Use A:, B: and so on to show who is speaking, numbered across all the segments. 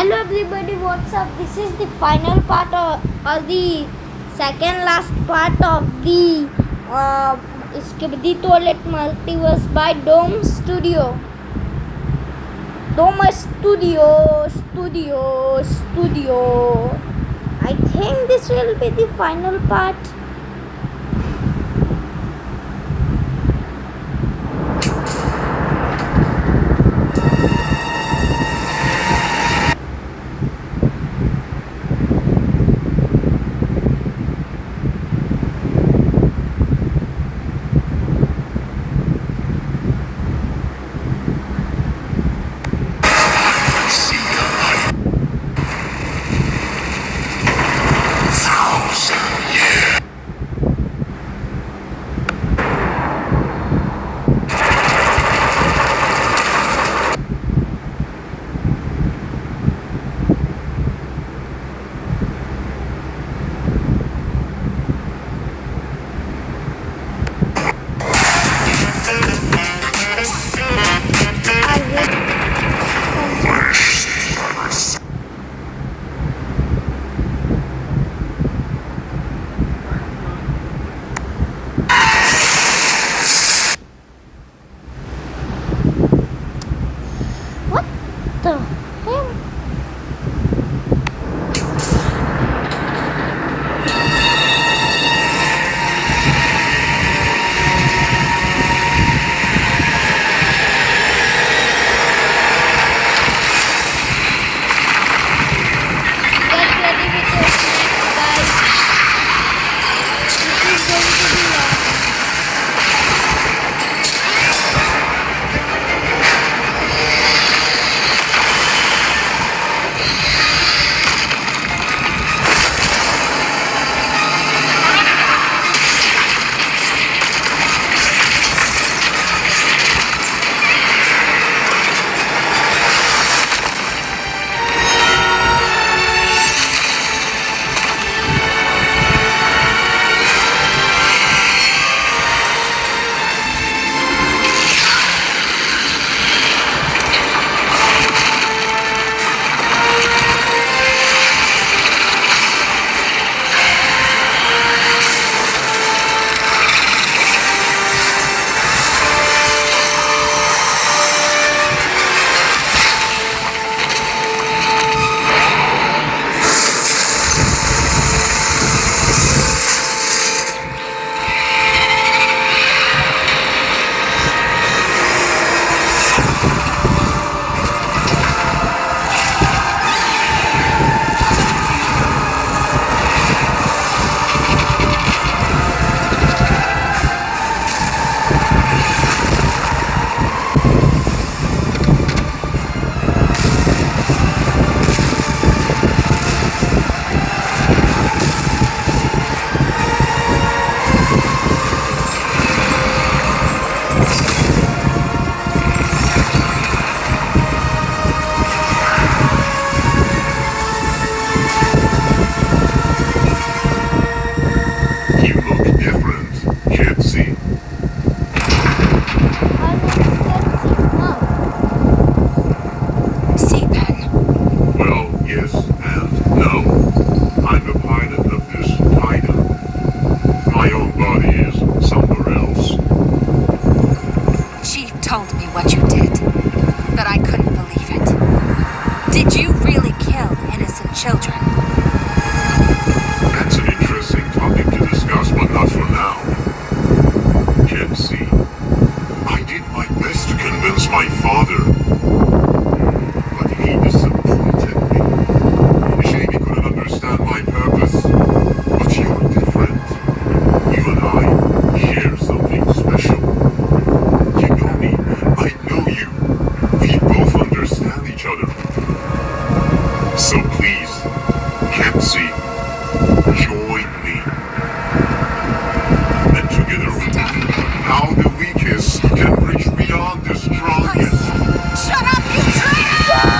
A: Hello everybody, what's up? This is the final part of, or the second last part of the Skibidi Toilet Multiverse by Dome Studio. Dome Studio. I think this will be the final part. What the hell? Get ready with your snacks, guys. This is going to be long.
B: You look different, Gypsy.
A: My name is
C: Seapen.
B: Well, yes and no. I'm a pilot of this Titan. My own body is somewhere else.
C: Chief told me what you did, but I couldn't believe it. Did you really kill innocent children?
B: That's an interesting topic to discuss, but not for now. Gypsy, I did my best to convince my father, but he disappointed me. Shame he couldn't understand my purpose. But you're different. You and I share something special. You know me. I know you. We both understand each other. So please, Gypsy, join me. And together we'll see how the weakest can reach beyond the strongest.
C: Shut up, you traitor!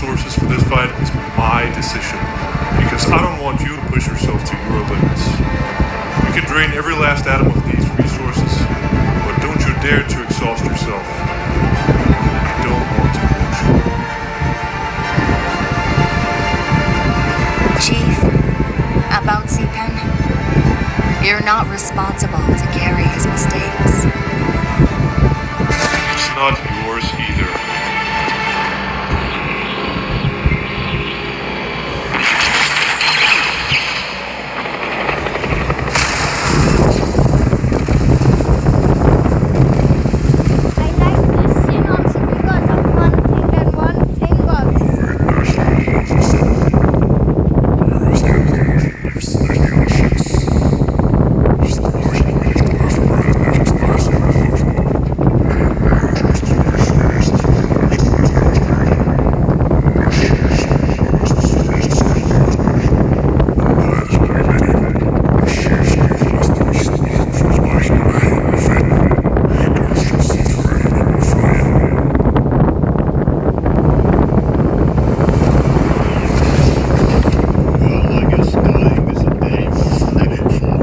D: resources for this fight is my decision, because I don't want you to push yourself to your limits. You can drain every last atom of these resources, but don't you dare to exhaust yourself. I don't want to lose you.
C: Chief, about C-Pen, you're not responsible to carry his mistakes.
D: It's not yours either.
A: I like this scene also because of one thing and one thing also.
B: Well, I guess dying is a dangerous living for.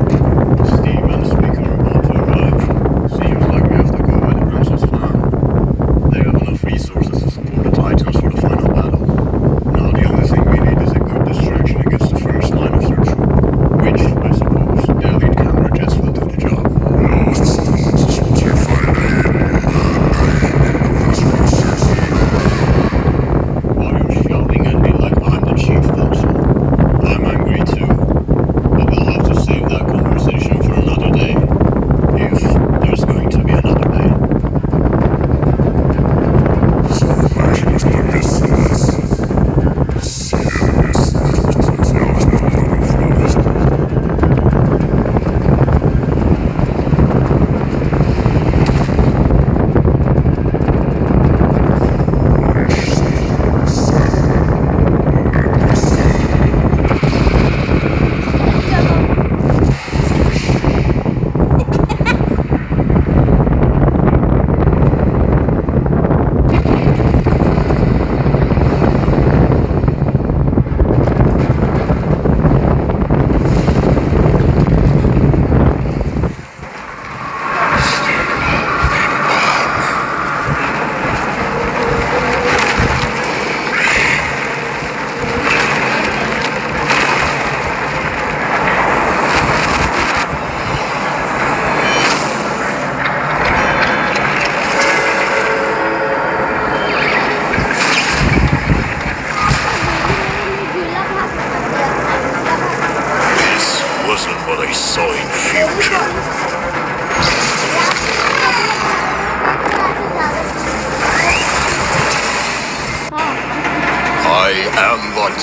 B: Steven, speaker about to arrive. Seems like we have to go by the Branch's plan. They have enough resources to support the Titans for the final battle. Now the only thing we need is a good distraction against the first line of their troop, which, I suppose, their lead camera jets will do the job. Why are you shouting at me like I'm the chief, Thompson? I'm angry too, but we'll have to save that conversation for another day. If there's going to be another day. This wasn't what I saw in future. I am what...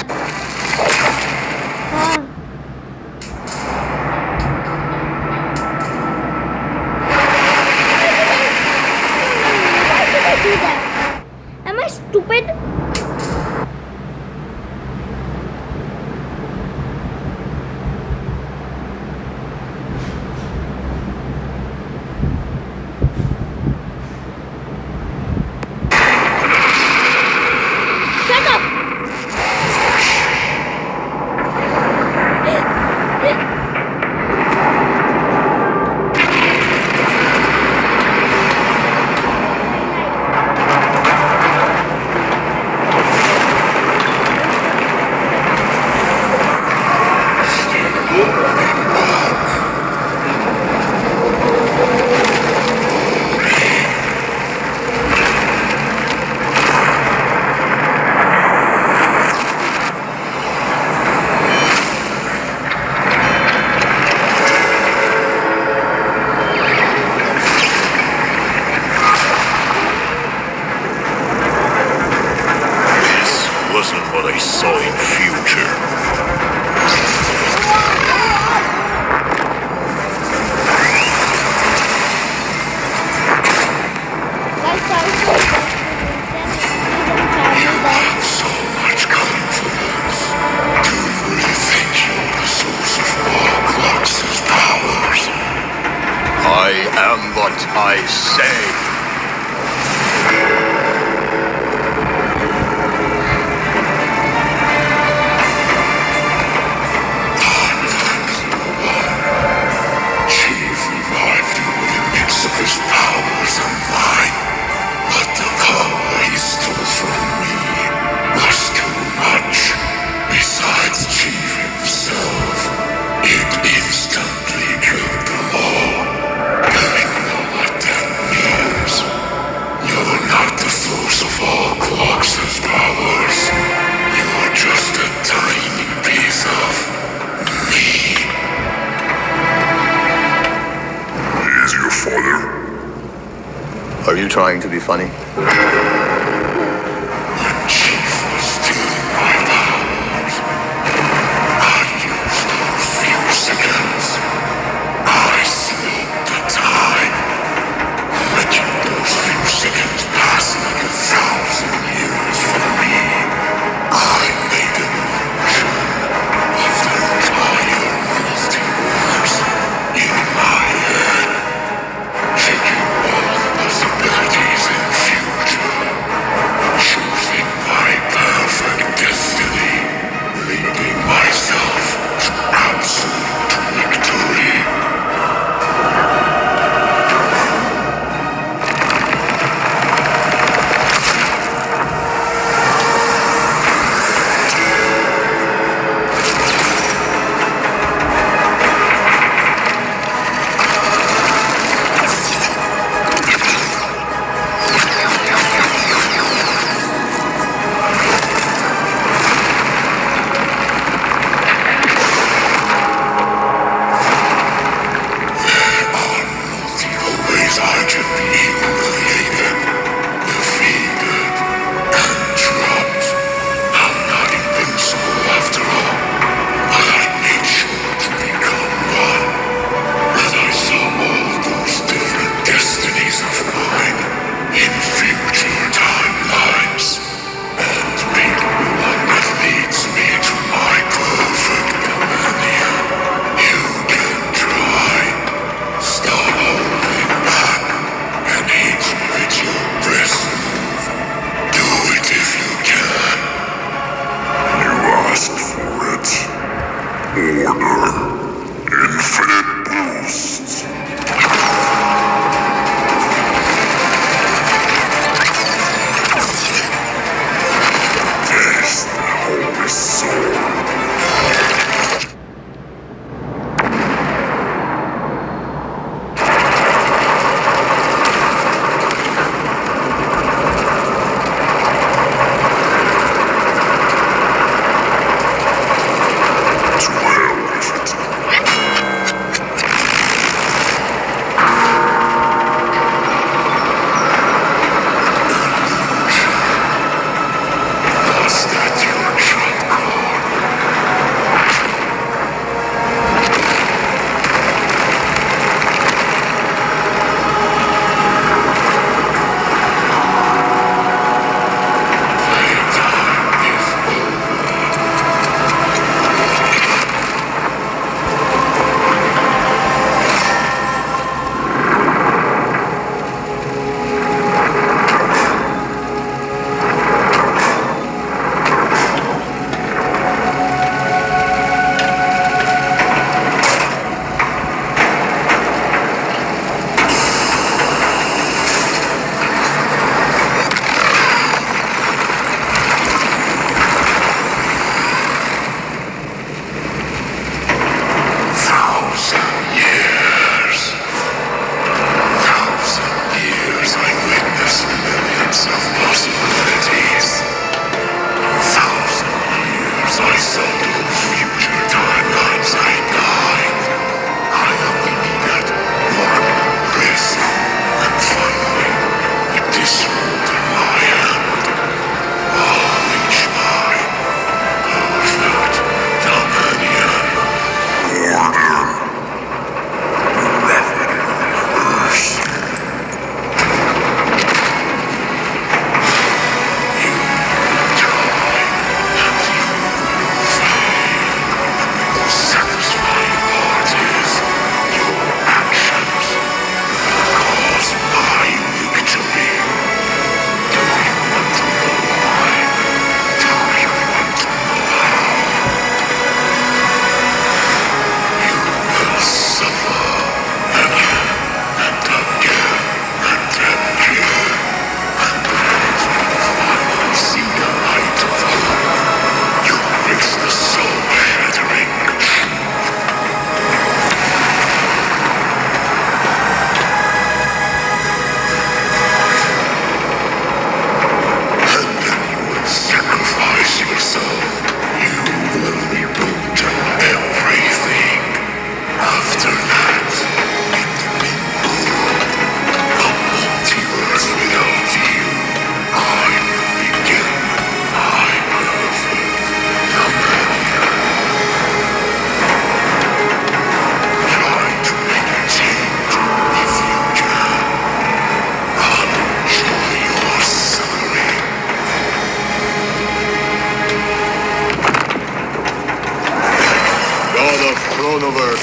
A: Why did I do that? Am I stupid? Shut up!
B: wasn't what I saw in future.
A: Guys, sorry for the
B: So much confidence. Do you really think you're the source of Warclox's powers? I am what I say. your father.
E: Are you trying to be funny?
B: When Chief was stealing my powers, I used those few seconds. I slowed the time, making those few seconds pass like 1,000 years for me. I made an illusion of the entire multiverse in my head, checking all the possibilities in future.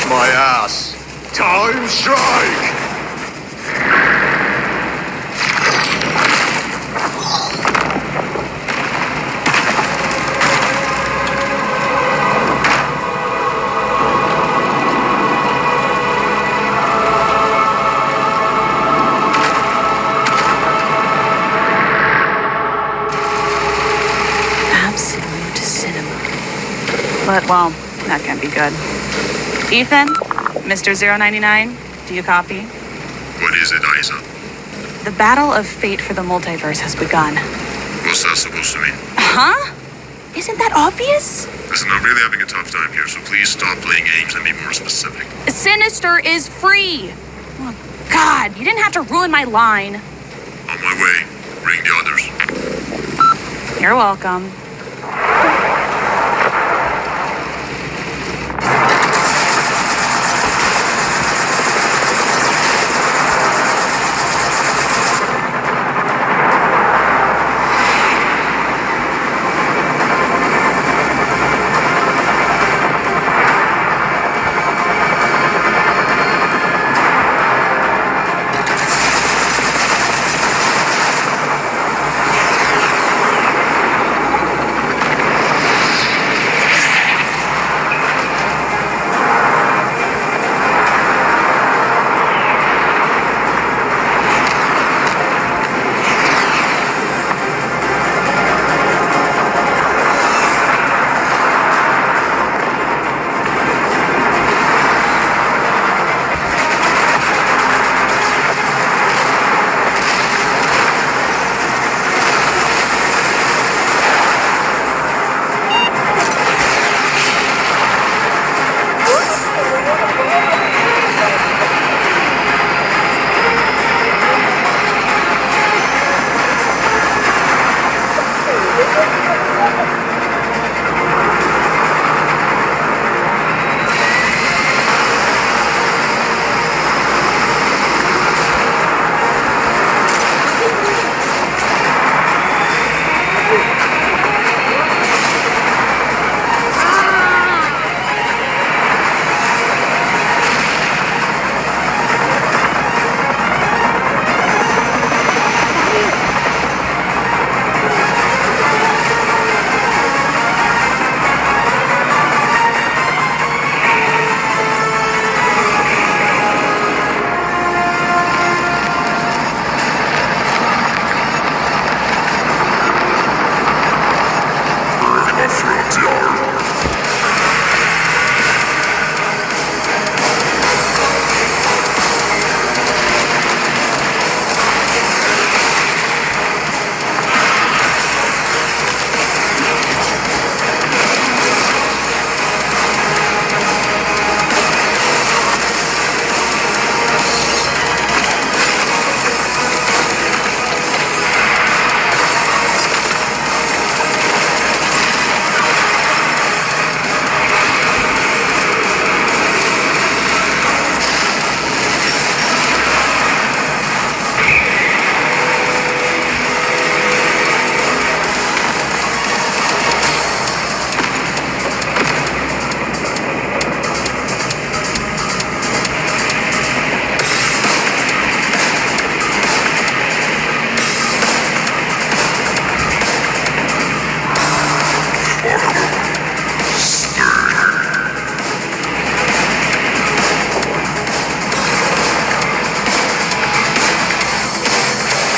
E: my ass. Time strike!
F: Absolute cinema. But, well, that can't be good. Ethan? Mr. 099? Do you copy?
B: What is it, Isa?
F: The battle of fate for the multiverse has begun.
B: What's that supposed to mean?
F: Huh? Isn't that obvious?
B: Listen, I'm really having a tough time here, so please stop playing games and be more specific.
F: Sinister is free! Oh, God, you didn't have to ruin my line.
B: On my way. Bring the others.
F: You're welcome.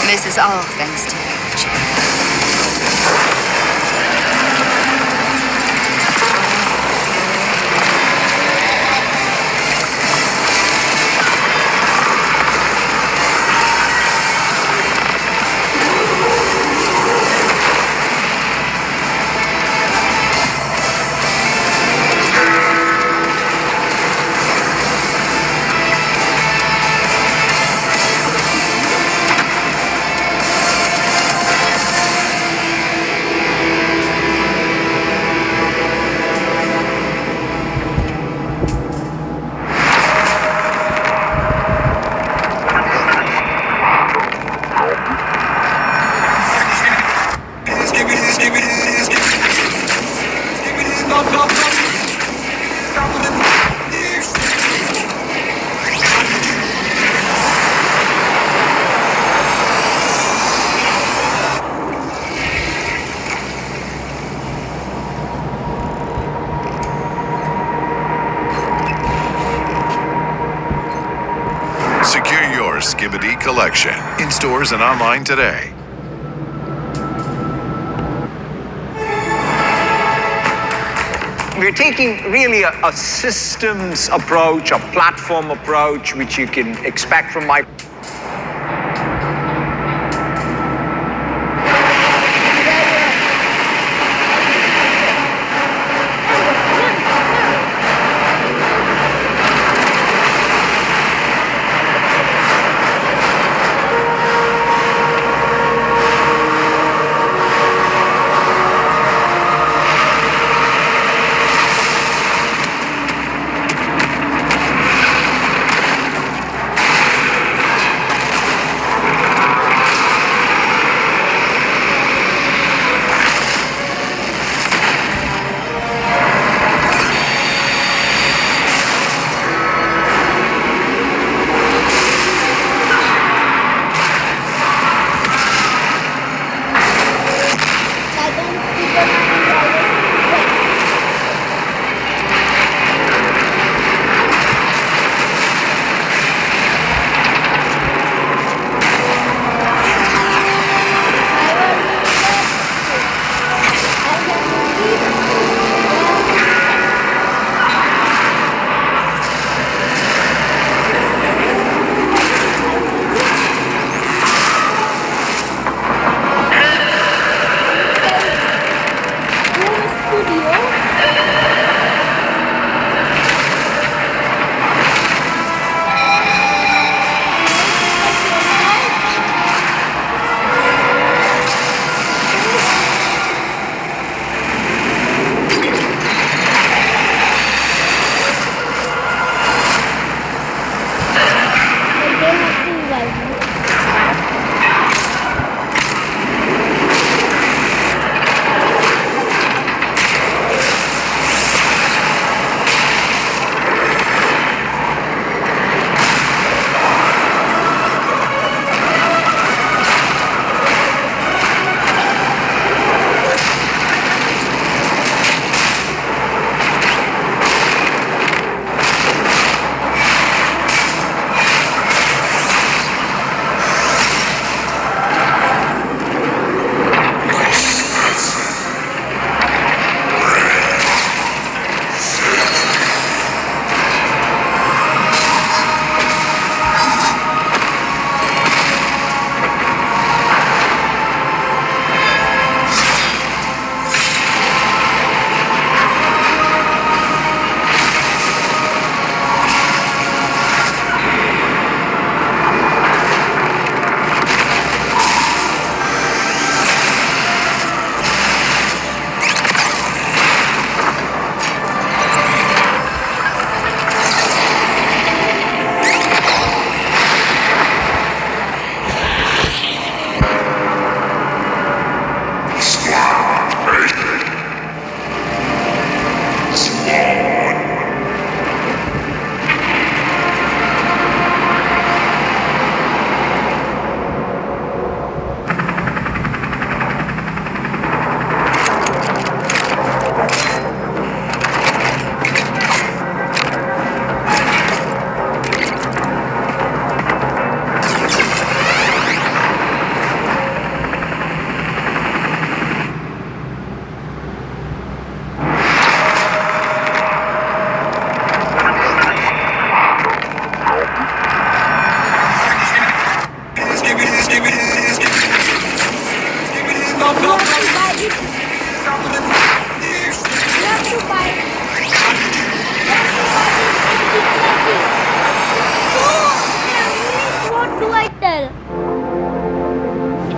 C: This is all thanks to you, Jim.
E: Skibidi collection. In stores and online today.
G: We're taking really a systems approach, a platform approach, which you can expect from my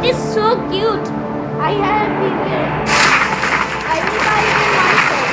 A: It is so cute. I have it. I will buy it myself.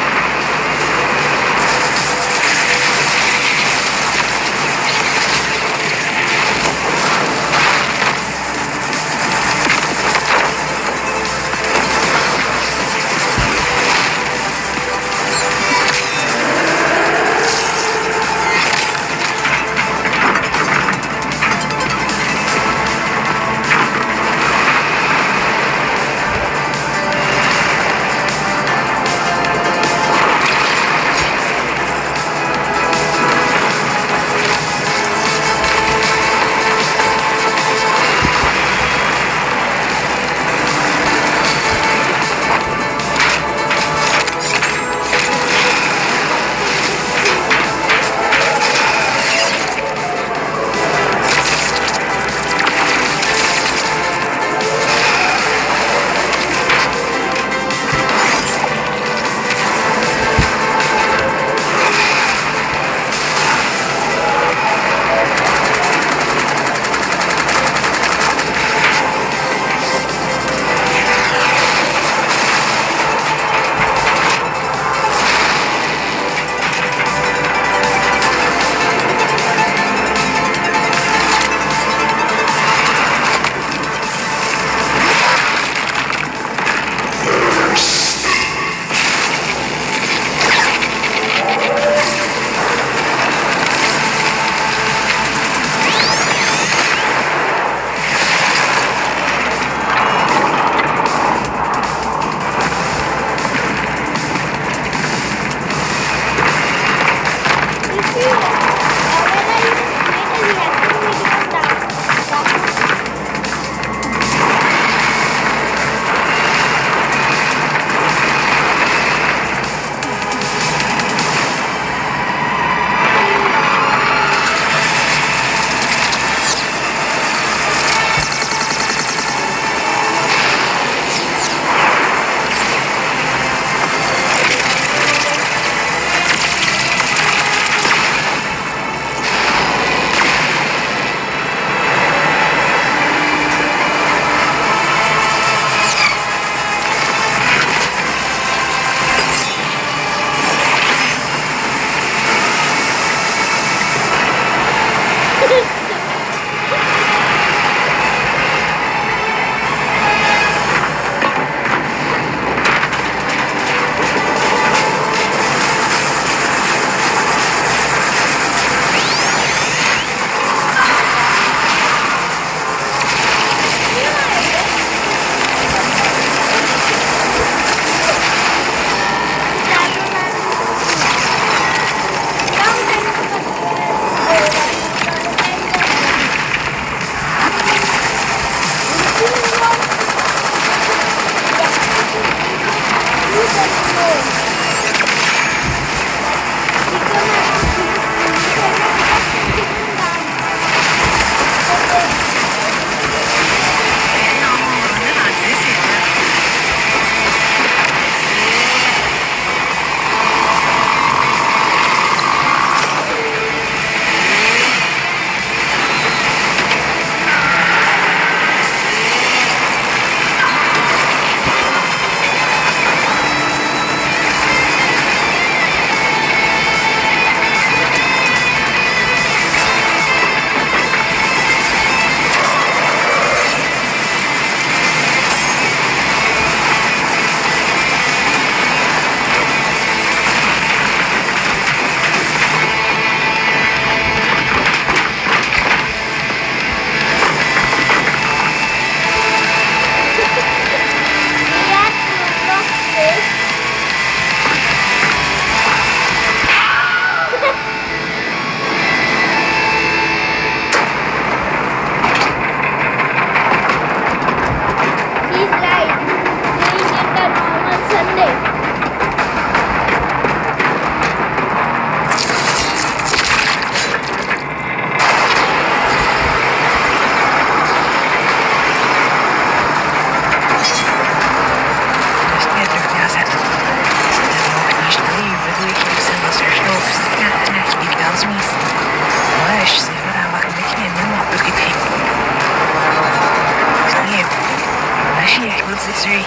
F: misery.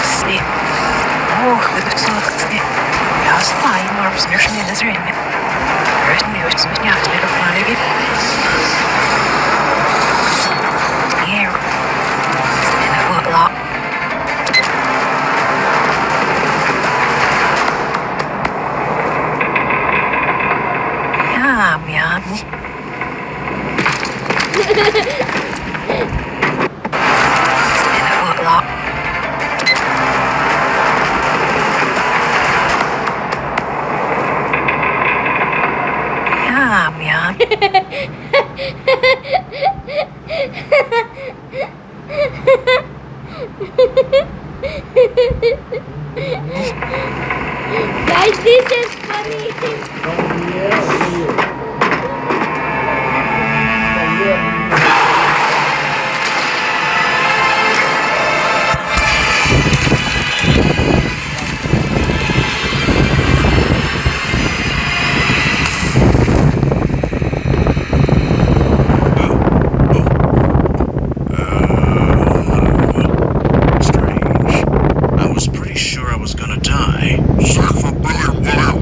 F: Snip. Oh, good snip. Jag har en morgon som jag känner misery. Rösten är just som jag spelar fan i bild. Yeah. And I got a lot. Yeah, man. And I got a lot. Yeah, man.
A: Guys, this is funny.
E: Strange. I was pretty sure I was gonna die.
B: Save for brilliant while.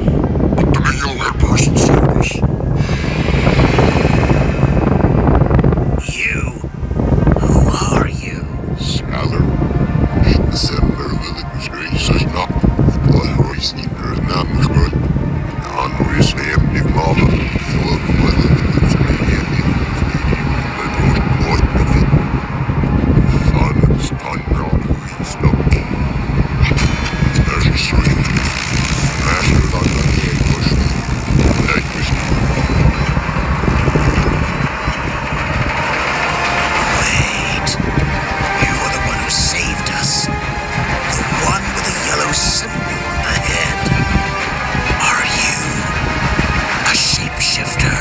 B: But the mail that person service.
E: You? Who are you?
B: Scholar. Sender Williams Grace is not. Royce Eater is not the good. Andres Name Nicola. Philip Williams Medium.
E: Wait. You are the one who saved us. The one with the yellow symbol on the head. Are you a shapeshifter?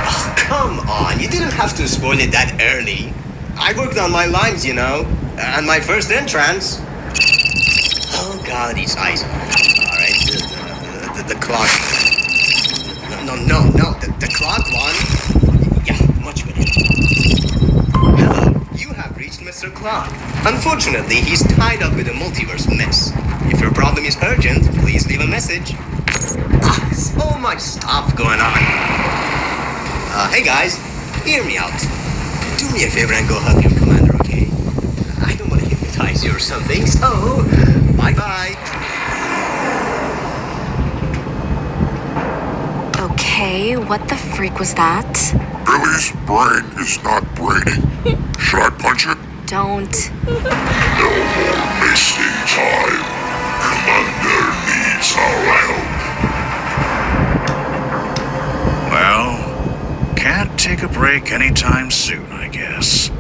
H: Oh, come on. You didn't have to spoil it that early. I worked on my lines, you know, and my first entrance. Oh, God, these eyes. All right, the clock. No, the clock one. Yeah, much better. Hello, you have reached Mr. Clock. Unfortunately, he's tied up with a multiverse mess. If your problem is urgent, please leave a message. So much stuff going on. Hey guys, hear me out. Do me a favor and go help your commander, okay? I don't want to hypnotize you or something, so bye-bye.
C: Okay, what the freak was that?
B: Billy's brain is not braining. Should I punch it?
C: Don't.
B: No more wasting time. Commander needs our help.
E: Well, can't take a break anytime soon, I guess.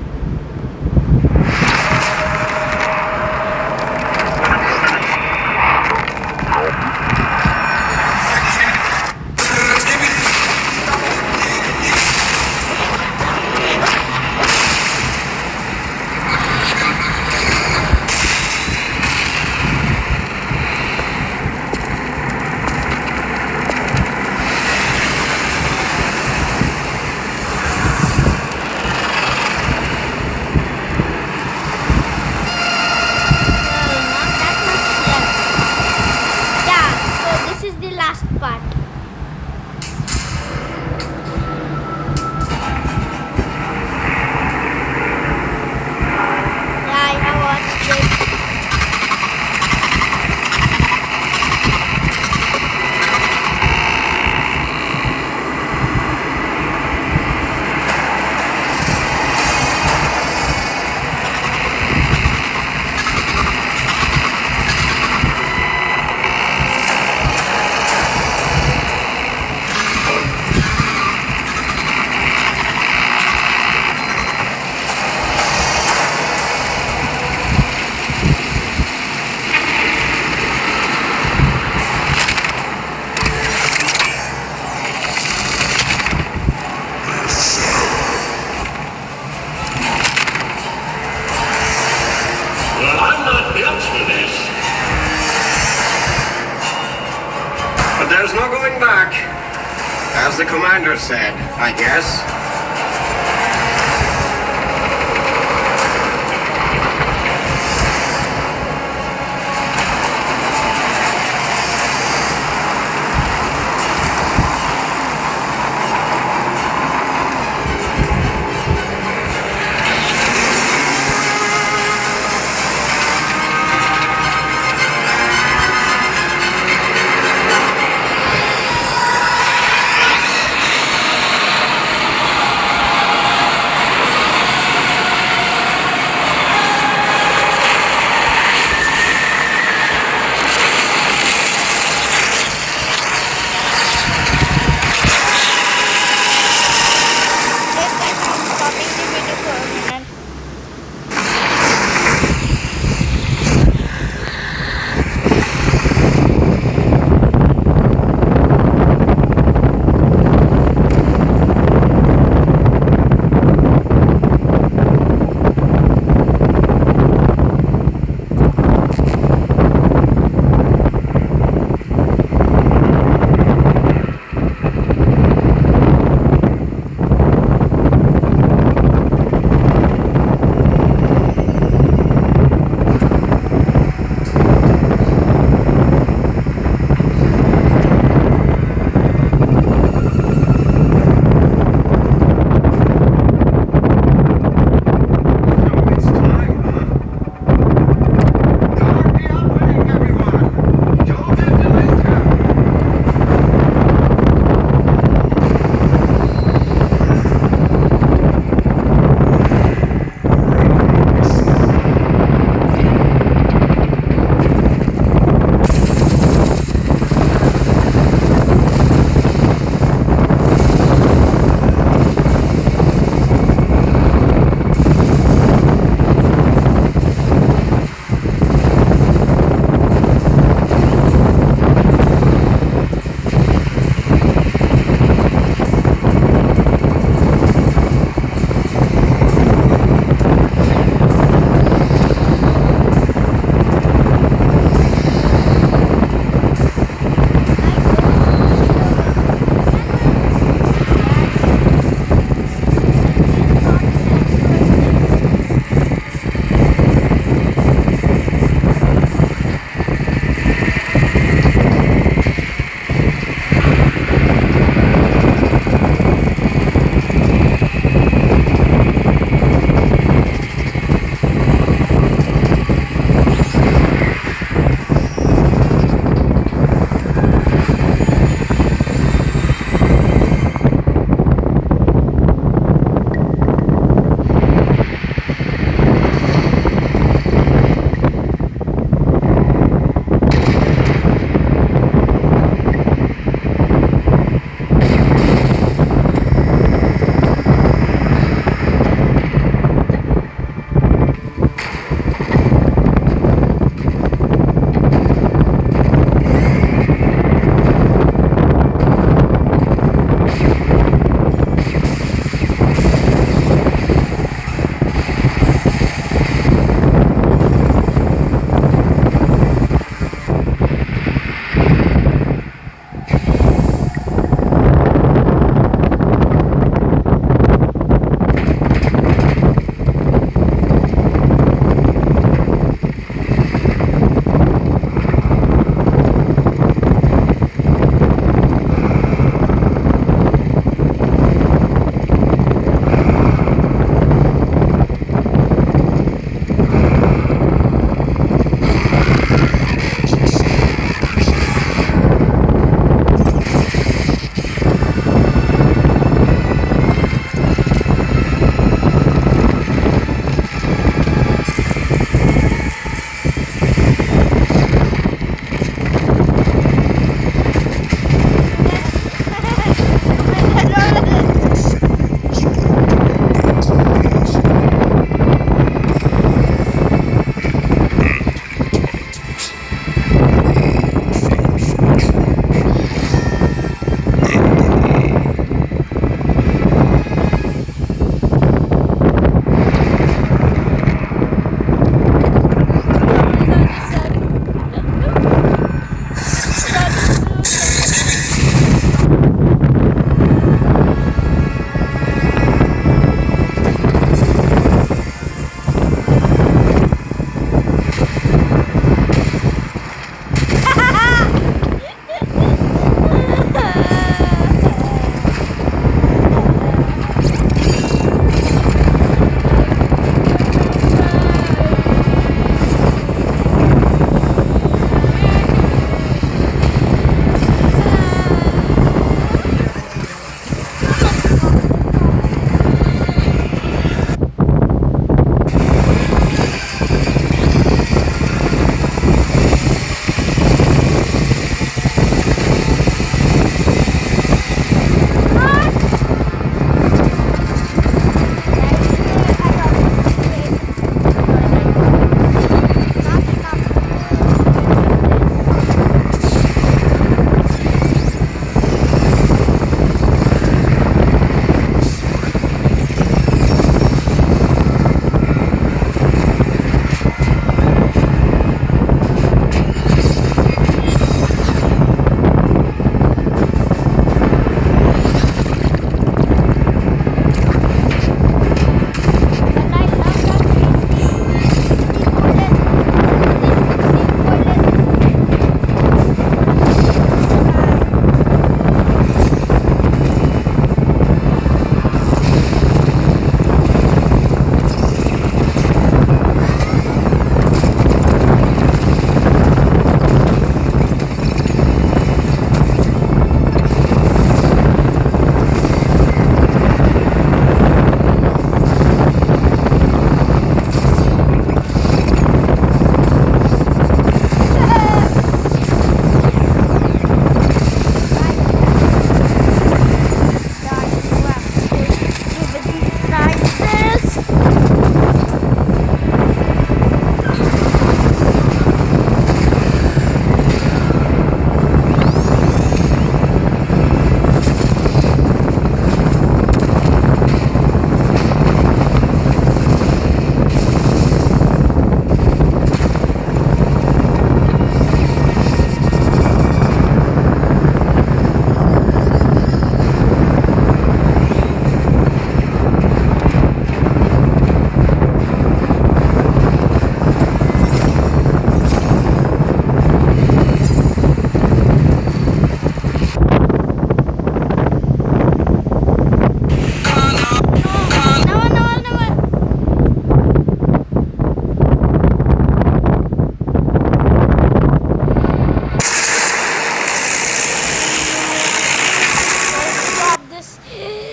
H: As the commander said, I guess.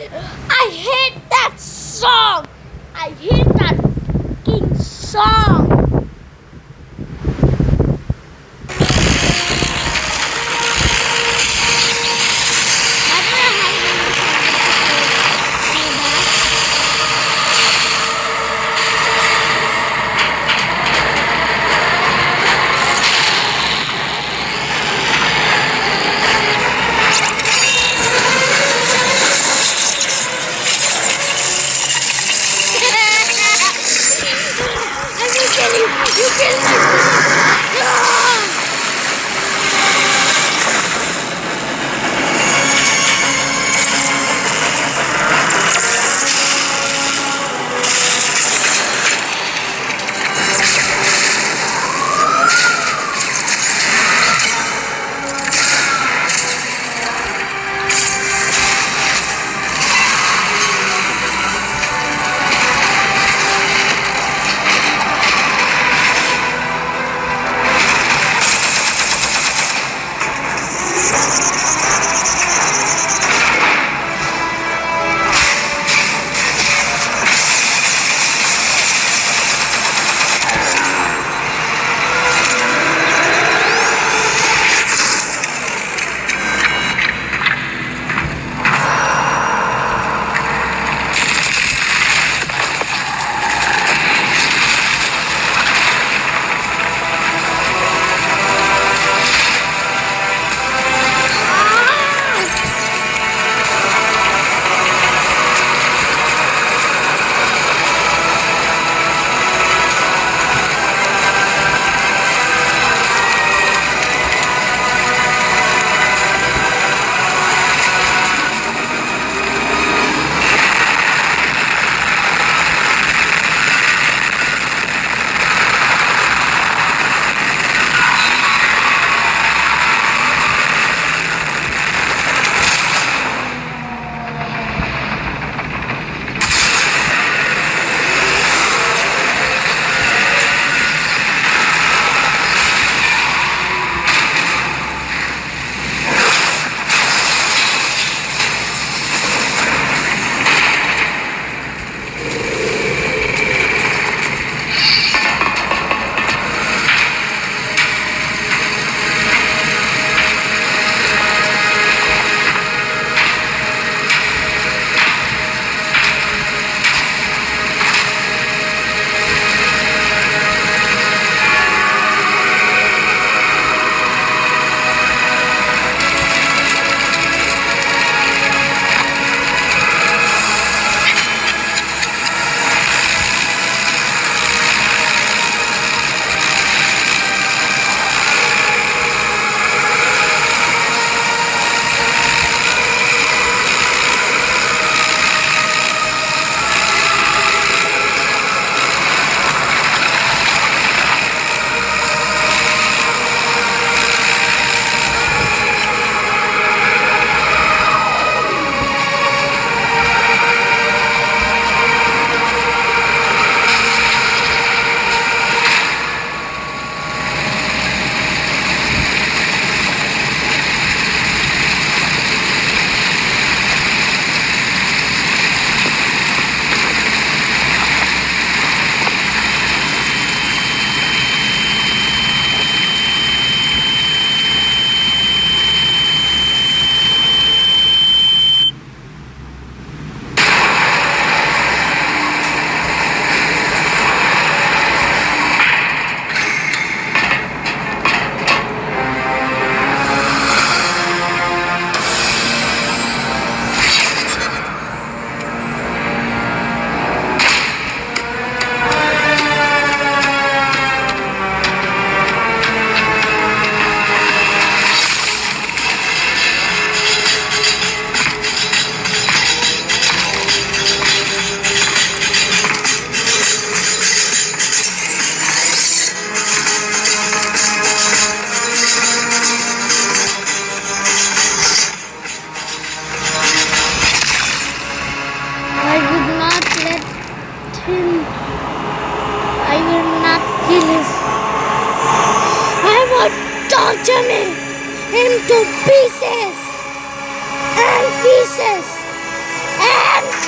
A: I hate that song. I hate that fucking song. I'm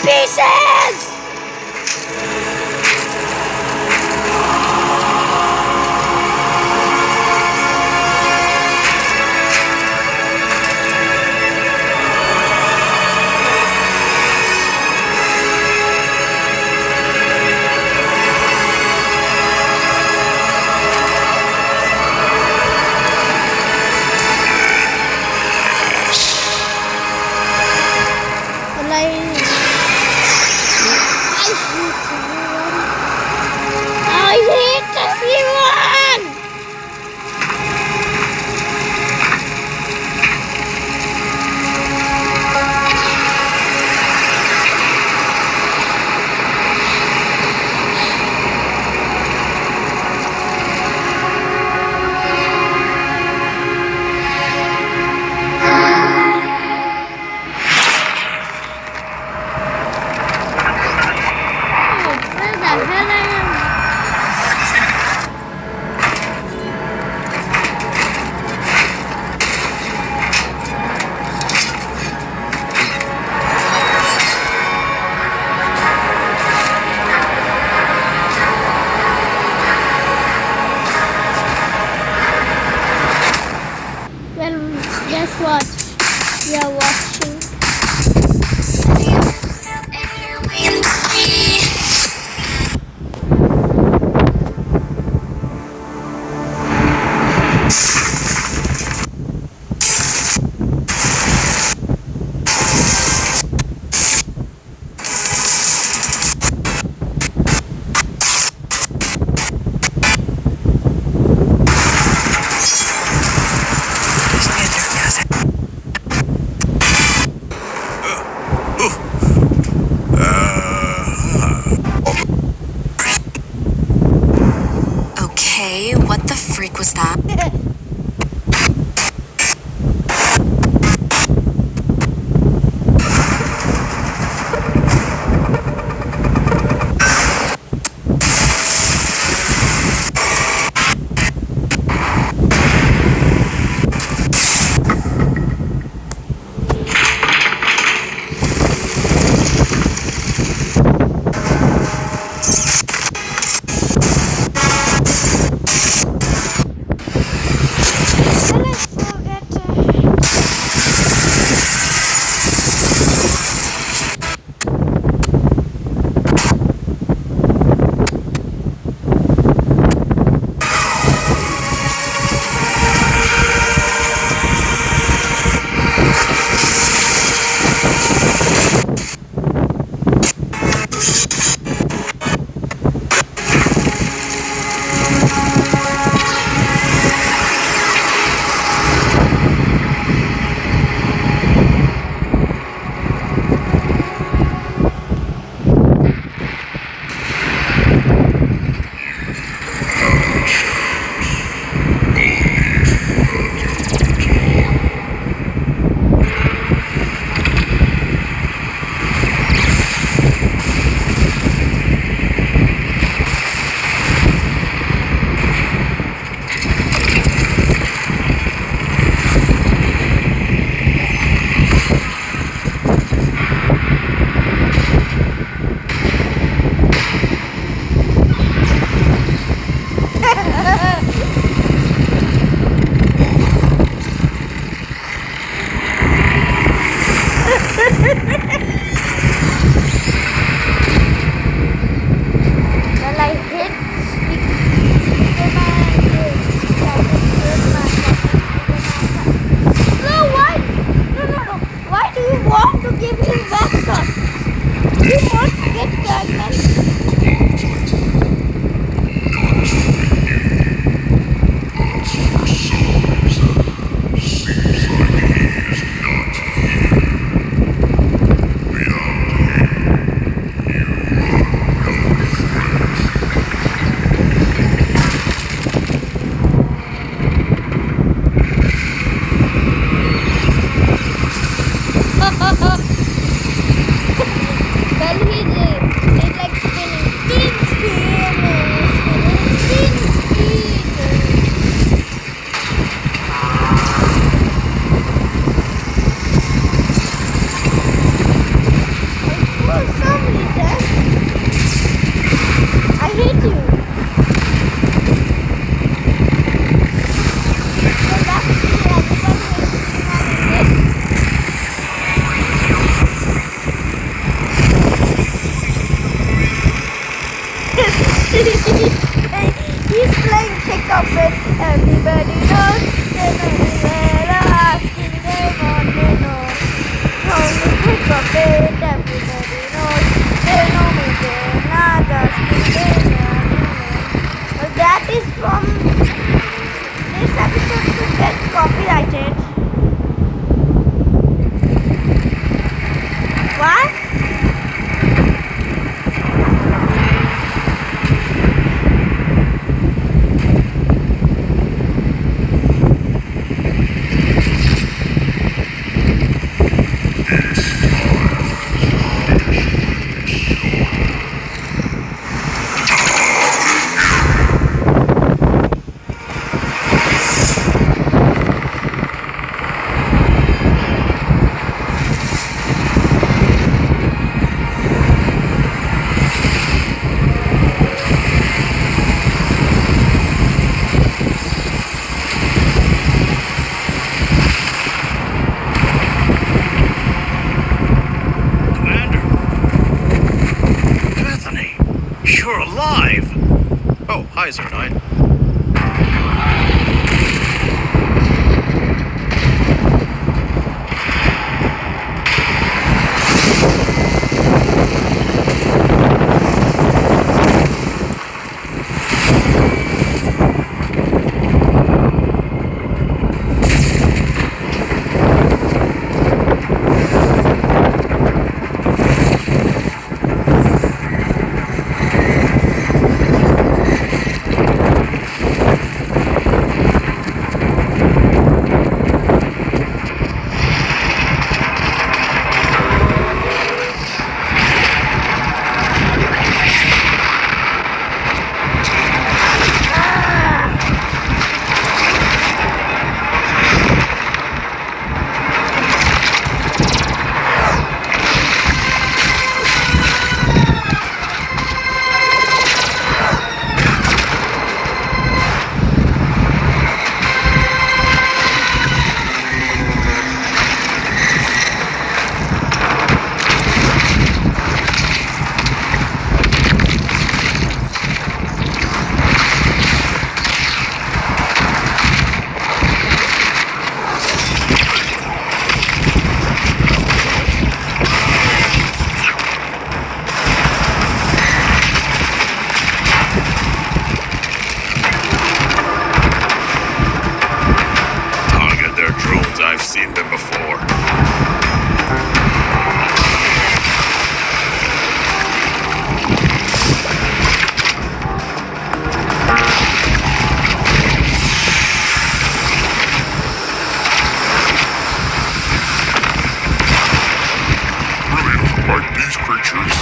A: pieces! I hate everyone! Where the hell I am? Well, guess what? We are watching.
C: Okay, what the freak was that? Well, I hate No, why? No. Why do you want to give him vaccine? You want to get pregnant? Well, he playing pick up it. Everybody knows. They know me well. Asking they want to know. Only pick up it. Everybody knows. They know me well. Not asking they want to know. Well, that is from this episode should get copyrighted. What?
E: You're alive! Oh, hi, Zernine.
B: I've seen them before. Really don't like these creatures.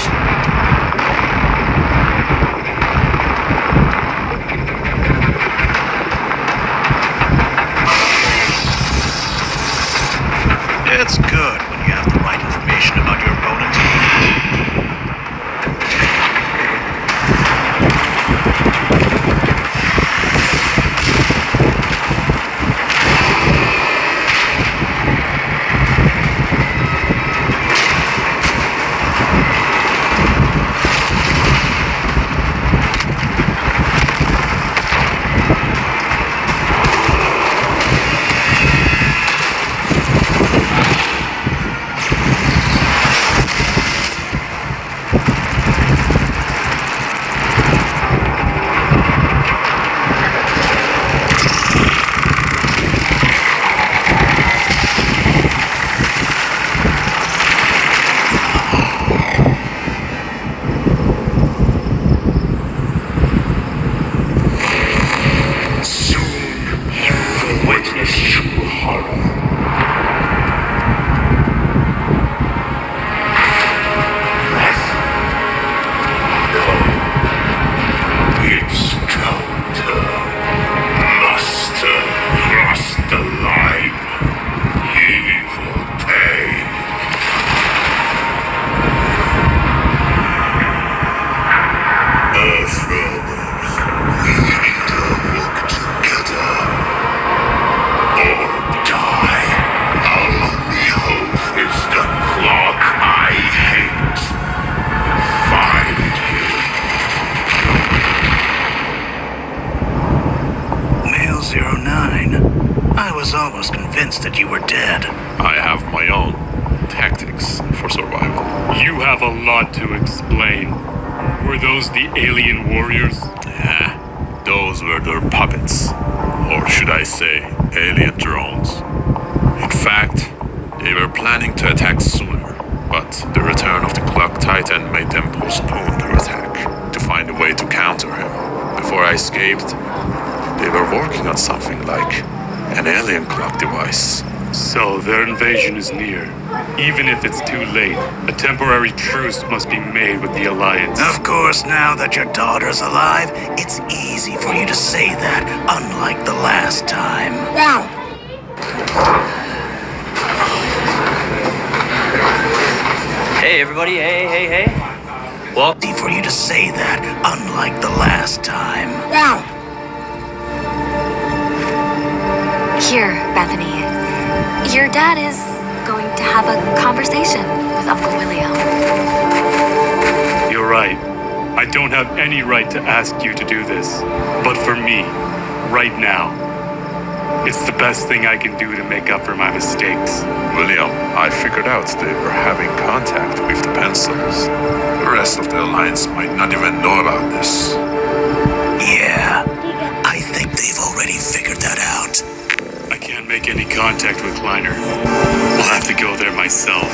E: It's good when you have the right information about your opponent. almost convinced that you were dead.
D: I have my own tactics for survival.
I: You have a lot to explain. Were those the alien warriors?
D: Those were their puppets. Or should I say, alien drones. In fact, they were planning to attack sooner, but the return of the Clock Titan made them postpone their attack to find a way to counter him. Before I escaped, they were working on something like an alien clock device.
I: So their invasion is near. Even if it's too late, a temporary truce must be made with the Alliance.
E: Of course, now that your daughter's alive, it's easy for you to say that, unlike the last time.
J: Hey everybody, hey. Well,
E: Easy for you to say that, unlike the last time.
K: Here, Bethany. Your dad is going to have a conversation with Uncle William.
I: You're right. I don't have any right to ask you to do this. But for me, right now, it's the best thing I can do to make up for my mistakes.
D: William, I figured out they were having contact with the pencils. The rest of the Alliance might not even know about this.
E: Yeah, I think they've already figured that out.
I: I can't make any contact with Kleiner. I'll have to go there myself.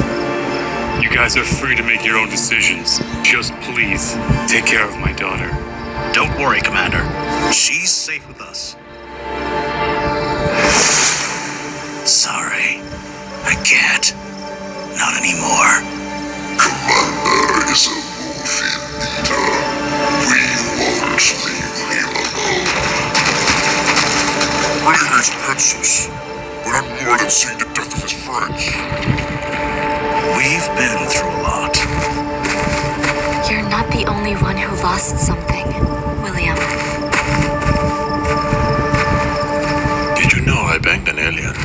I: You guys are free to make your own decisions. Just please, take care of my daughter.
E: Don't worry, Commander. She's safe with us. Sorry, I can't. Not anymore.
B: Commander is a moving leader. We won't leave him alone. Bringing his pencils, but I'm more than seeing the death of his friends.
E: We've been through a lot.
K: You're not the only one who lost something, William.
D: Did you know I banged an alien?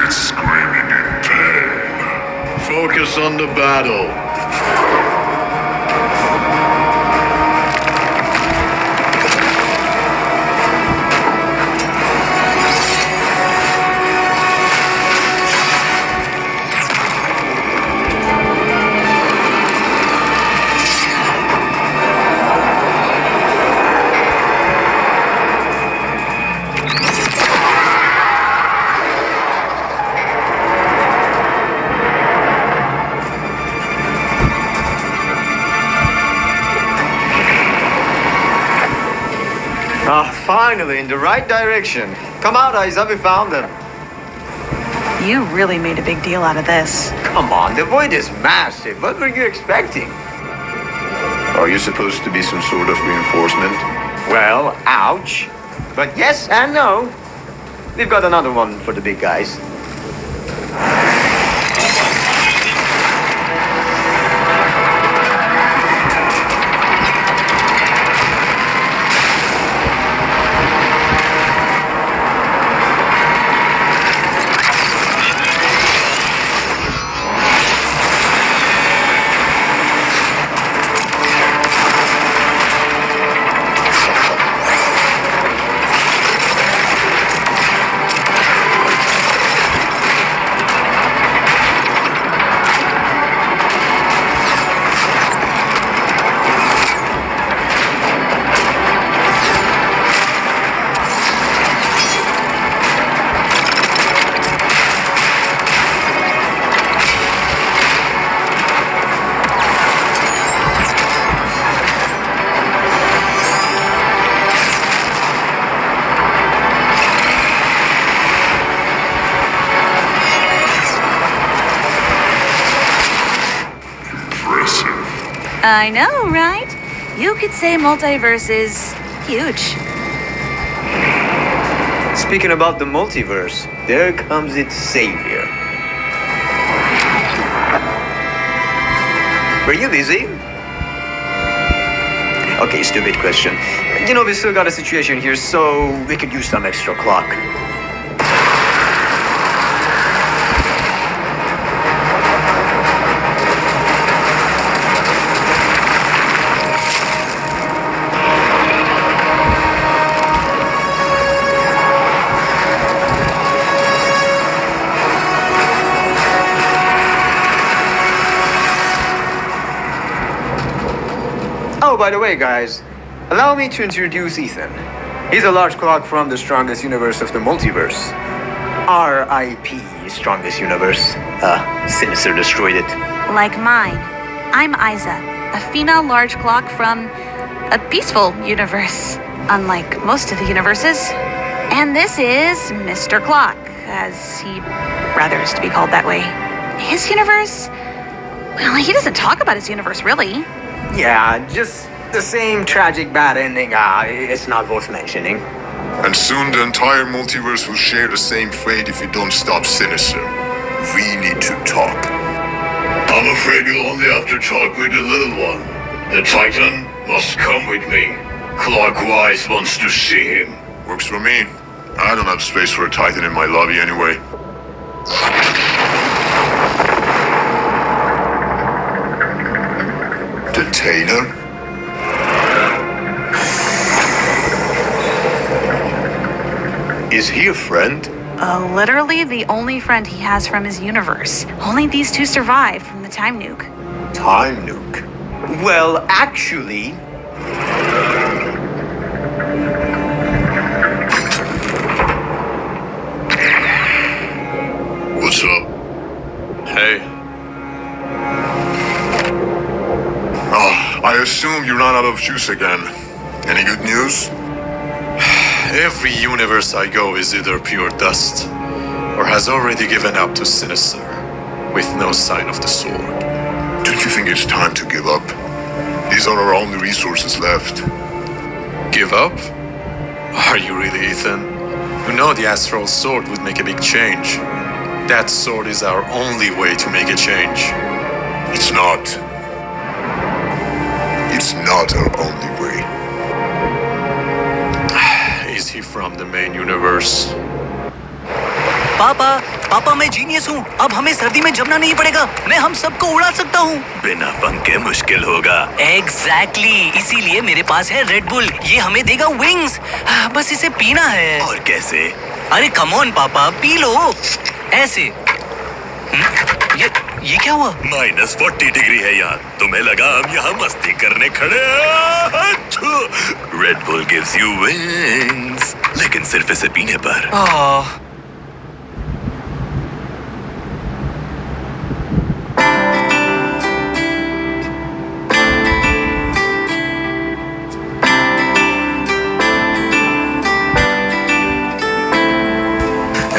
B: It's screaming in pain.
D: Focus on the battle.
G: Finally, in the right direction. Come out, Isa, we found them.
F: You really made a big deal out of this.
G: Come on, the void is massive. What were you expecting?
B: Are you supposed to be some sort of reinforcement?
G: Well, ouch. But yes and no. We've got another one for the big guys.
F: I know, right? You could say multiverse is huge.
G: Speaking about the multiverse, there comes its savior. Were you busy? Okay, stupid question. You know, we still got a situation here, so we could use some extra clock. Oh, by the way, guys, allow me to introduce Ethan. He's a large clock from the strongest universe of the multiverse. R.I.P. strongest universe. Sinister destroyed it.
F: Like mine. I'm Isa, a female large clock from a peaceful universe, unlike most of the universes. And this is Mr. Clock, as he rather is to be called that way. His universe? Well, he doesn't talk about his universe, really.
G: Yeah, just the same tragic bad ending. It's not worth mentioning.
B: And soon the entire multiverse will share the same fate if you don't stop Sinister. We need to talk. I'm afraid you'll only have to talk with the little one. The Titan must come with me. Clockwise wants to see him. Works for me. I don't have space for a Titan in my lobby anyway. Detainer? Is he a friend?
F: Literally the only friend he has from his universe. Only these two survived from the time nuke.
B: Time nuke?
G: Well, actually...
B: What's up?
D: Hey,
B: I assume you ran out of juice again. Any good news?
D: every universe I go is either pure dust or has already given up to Sinister with no sign of the sword.
B: Don't you think it's time to give up? These are our only resources left.
D: Give up? Are you really, Ethan? You know the astral sword would make a big change. That sword is our only way to make a change.
B: It's not. It's not our only way.
D: Is he from the main universe?
E: पापा मैं genius हूँ। अब हमें सर्दी में जमना नहीं पड़ेगा। मैं हम सबको उड़ा सकता हूँ। बिना पंखे मुश्किल होगा। एग्जैक्टली, इसीलिए मेरे पास है रेड बुल। ये हमें देगा विंग्स। बस इसे पीना है। और कैसे? अरे कम ऑन पापा, पी लो। ऐसे। ये क्या हुआ? -40 डिग्री है यहाँ। तुम्हें लगा हम यहाँ मस्ती करने खड़े हैं? Red bull gives you wings, लेकिन सिर्फ इसे पीने पर।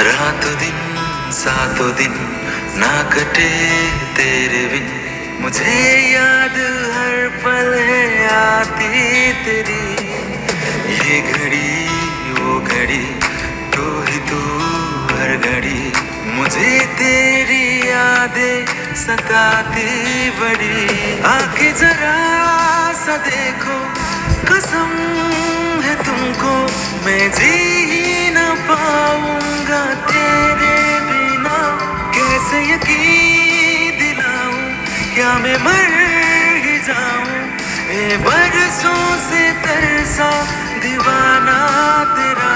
L: रातों दिन सातों दिन ना कटे तेरे बिन, मुझे याद हर पल है आती तेरी। ये घड़ी वो घड़ी तू ही तू हर घड़ी, मुझे तेरी यादें सताती बड़ी। आके जरा सा देखो, कसम है तुमको, मैं जी ही न पाऊंगा तेरे बिना। कैसे यकीन दिलाऊं, क्या मैं मर ही जाऊं? ए बरसों से तरसा दीवाना तेरा,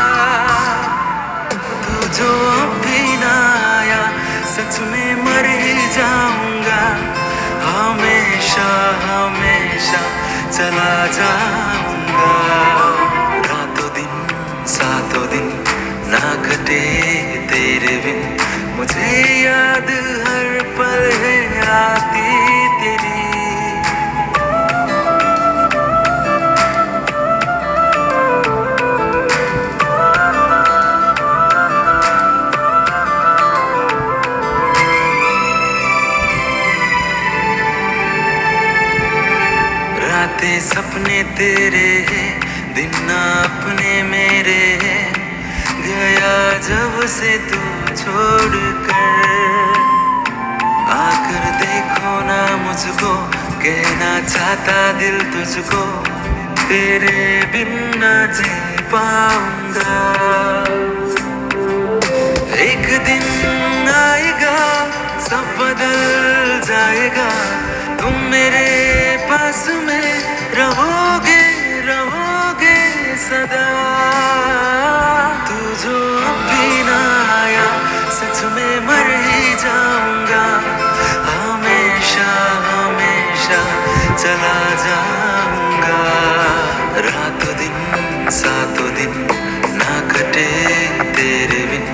L: तू जो अब भी ना आया, सच में मर ही जाऊंगा। हमेशा हमेशा चला जाऊंगा। रातों दिन सातों दिन ना कटे तेरे बिन, मुझे याद हर पल है आती तेरी। रातें सपने तेरे हैं, दिन ना अपने मेरे हैं। गया जब से तू छोड़ कर, आकर देखो ना मुझको, कहना चाहता दिल तुझको, तेरे बिन ना जी पाऊंगा। एक दिन आएगा सब बदल जाएगा, तुम मेरे पास में रहोगे रहोगे सदा। तू जो अभी ना आया, सच में मर ही जाऊंगा, हमेशा हमेशा चला जाऊंगा। रातों दिन सातों दिन ना कटे तेरे बिन,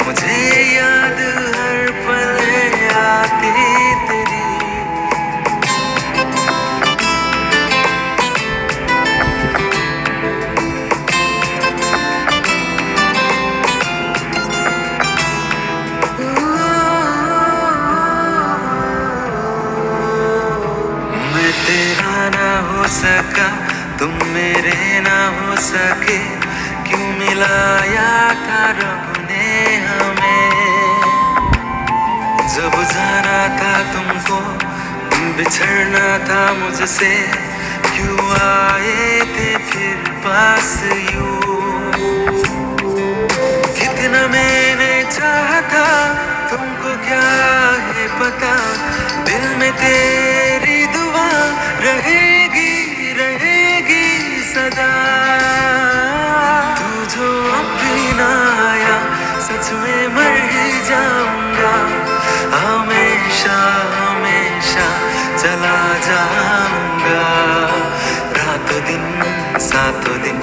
L: मुझे याद हर पल आती तेरी। मैं तेरा ना हो सका, तुम मेरे ना हो सके, क्यों मिलाया था रब ने हमें। जब जाना था तुमको, बिछड़ना था मुझसे, क्यों आए थे फिर पास यूं। कितना मैंने चाहा था तुमको क्या है पता, दिल में तेरी दुआ रहेगी रहेगी सदा। तू जो अभी ना आया, सच में मर ही जाऊंगा, हमेशा हमेशा चला जाऊंगा। रातों दिन सातों दिन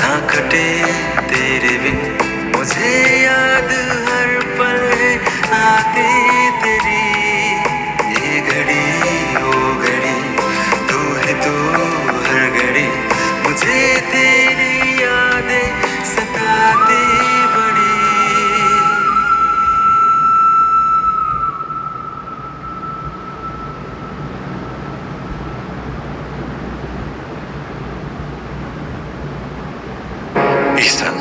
L: ना कटे तेरे बिन, मुझे याद हर पल आती तेरी। ये घड़ी वो घड़ी, तू है तू हर घड़ी, मुझे तेरी यादें सताती बड़ी।
D: Ethan,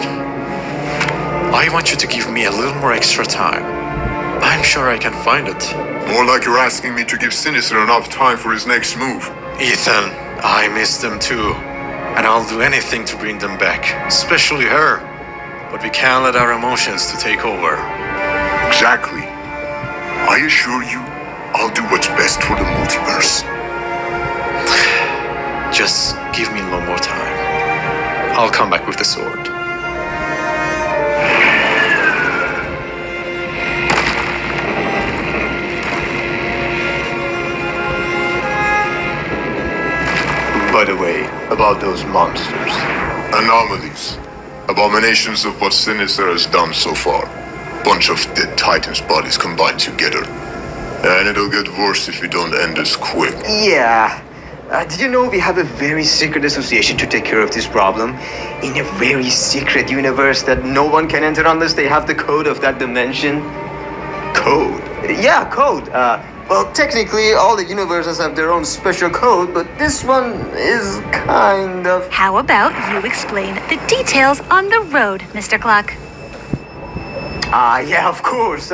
D: I want you to give me a little more extra time. I'm sure I can find it.
B: More like you're asking me to give Sinister enough time for his next move.
D: Ethan, I miss them too. And I'll do anything to bring them back, especially her. But we can't let our emotions to take over.
B: Exactly. I assure you, I'll do what's best for the multiverse.
D: Just give me a little more time. I'll come back with the sword.
B: By the way, about those monsters. Anomalies. Abominations of what Sinister has done so far. Bunch of dead Titans' bodies combined together. And it'll get worse if we don't end this quick.
G: Yeah. Did you know we have a very secret association to take care of this problem? In a very secret universe that no one can enter unless they have the code of that dimension? Code? Yeah, code. Well, technically, all the universes have their own special code, but this one is kind of...
F: How about you explain the details on the road, Mr. Clock?
G: Yeah, of course.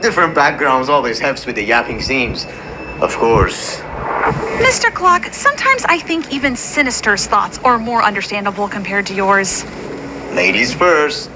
G: Different backgrounds always helps with the yapping scenes. Of course.
F: Mr. Clock, sometimes I think even Sinister's thoughts are more understandable compared to yours.
G: Ladies first.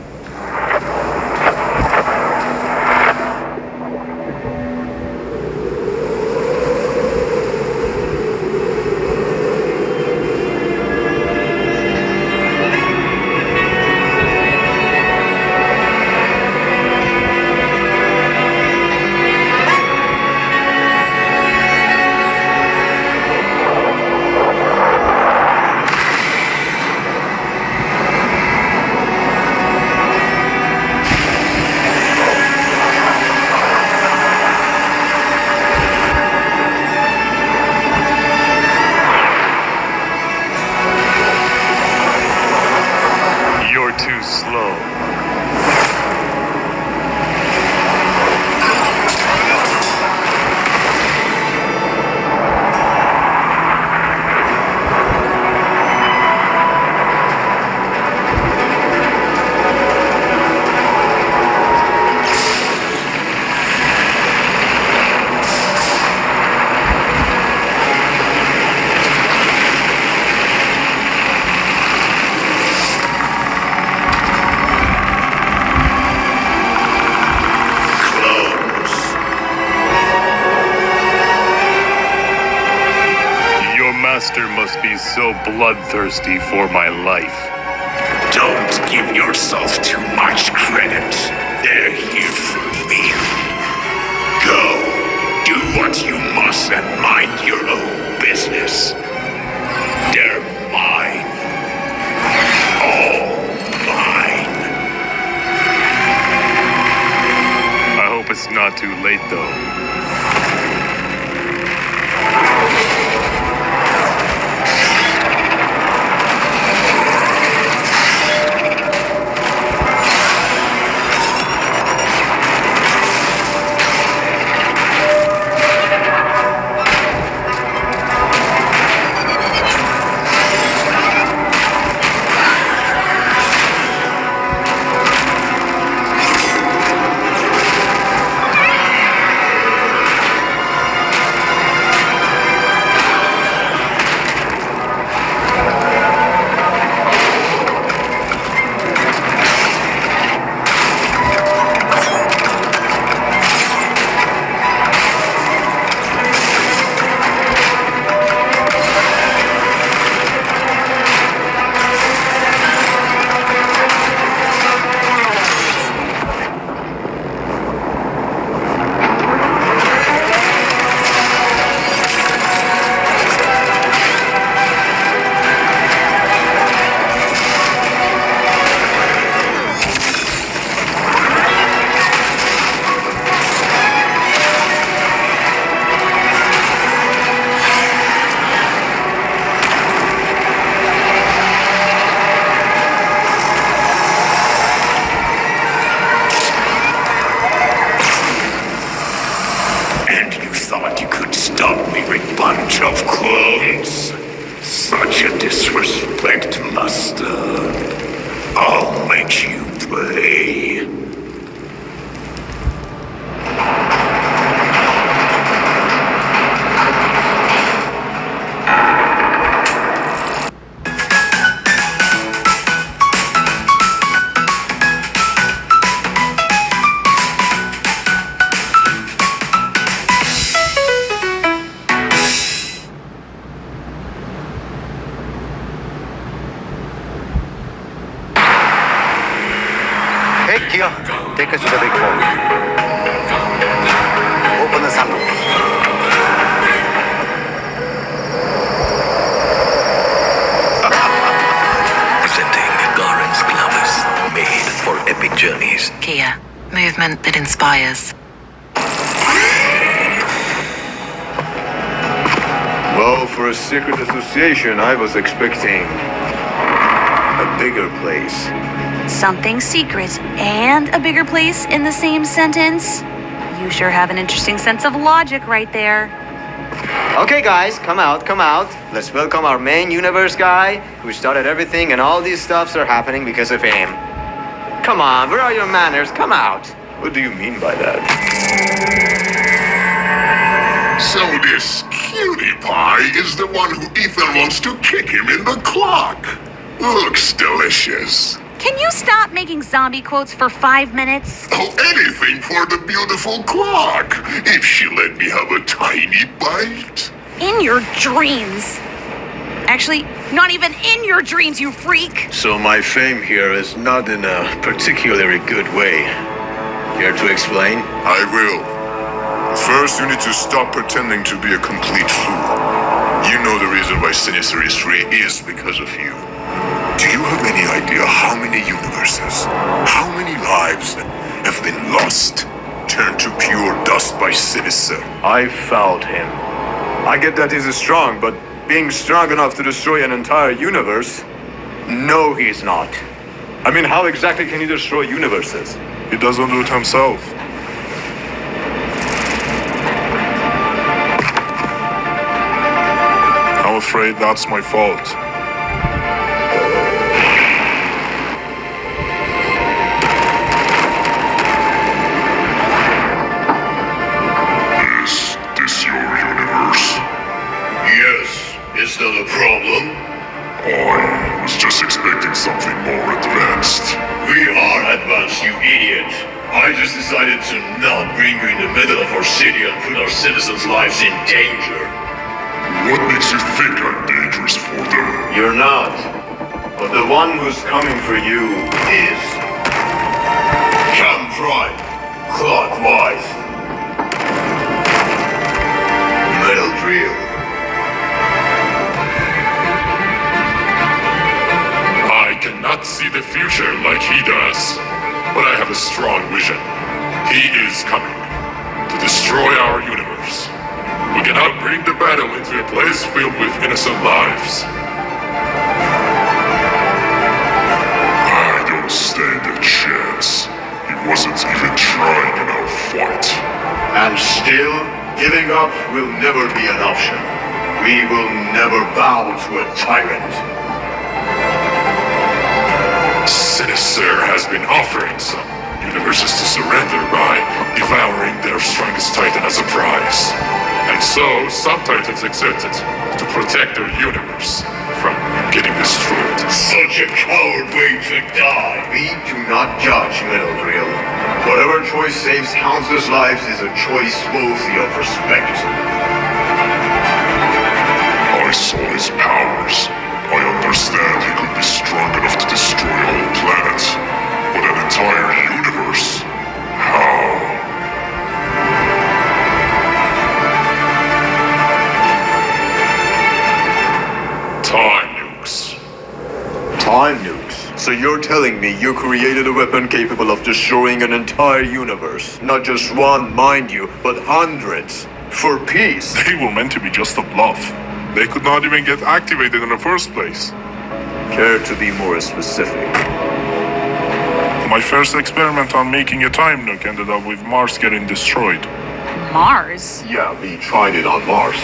I: bloodthirsty for my life.
B: Don't give yourself too much credit. They're here for me. Go, do what you must and mind your own business. They're mine. All mine.
I: I hope it's not too late, though.
B: Bunch of clones. Such a disrespect, Master. I'll make you pay.
G: Hey, Kia, take us to the big vault. Open the sunroof.
E: Presenting Garen's Clavus, made for epic journeys.
K: Kia, movement that inspires.
G: Well, for a secret association, I was expecting a bigger place.
F: Something secret and a bigger place in the same sentence? You sure have an interesting sense of logic right there.
G: Okay, guys, come out, come out. Let's welcome our main universe guy who started everything, and all these stuffs are happening because of him. Come on, where are your manners? Come out. What do you mean by that?
B: So this cutie pie is the one who Ethan wants to kick him in the clock. Looks delicious.
F: Can you stop making zombie quotes for 5 minutes?
B: Oh, anything for the beautiful clock. If she let me have a tiny bite.
F: In your dreams. Actually, not even in your dreams, you freak.
G: So my fame here is not in a particularly good way. Care to explain?
B: I will. First, you need to stop pretending to be a complete fool. You know the reason why Sinister is free is because of you. Do you have any idea how many universes, how many lives have been lost, turned to pure dust by Sinister?
G: I fouled him. I get that he's strong, but being strong enough to destroy an entire universe? No, he's not. I mean, how exactly can he destroy universes?
D: He doesn't do it himself. I'm afraid that's my fault.
B: Is this your universe? Yes. Is that a problem? I was just expecting something more advanced. We are advanced, you idiot. I just decided to not bring you in the middle of our city and put our citizens' lives in danger. What makes you think I'm dangerous for them? You're not. But the one who's coming for you is. Come try. Clockwise. Metal drill.
I: I cannot see the future like he does, but I have a strong vision. He is coming to destroy our universe. We cannot bring the battle into a place filled with innocent lives. I don't stand a chance. He wasn't even trying in our fight.
B: And still, giving up will never be an option. We will never bow to a tyrant.
I: Sinister has been offering some universes to surrender by devouring their strongest titan as a prize. And so, some titans accepted to protect their universe from getting destroyed.
B: Such a coward way to die. We do not judge, Metal Drill. Whatever choice saves countless lives is a choice worthy of respect.
I: I saw his powers. I understand he could be strong enough to destroy a whole planet, but an entire universe? How? Time nukes.
B: Time nukes? So you're telling me you created a weapon capable of destroying an entire universe? Not just one, mind you, but hundreds. For peace?
D: They were meant to be just a bluff. They could not even get activated in the first place.
B: Care to be more specific?
D: My first experiment on making a time nuke ended up with Mars getting destroyed.
F: Mars?
B: Yeah, we tried it on Mars.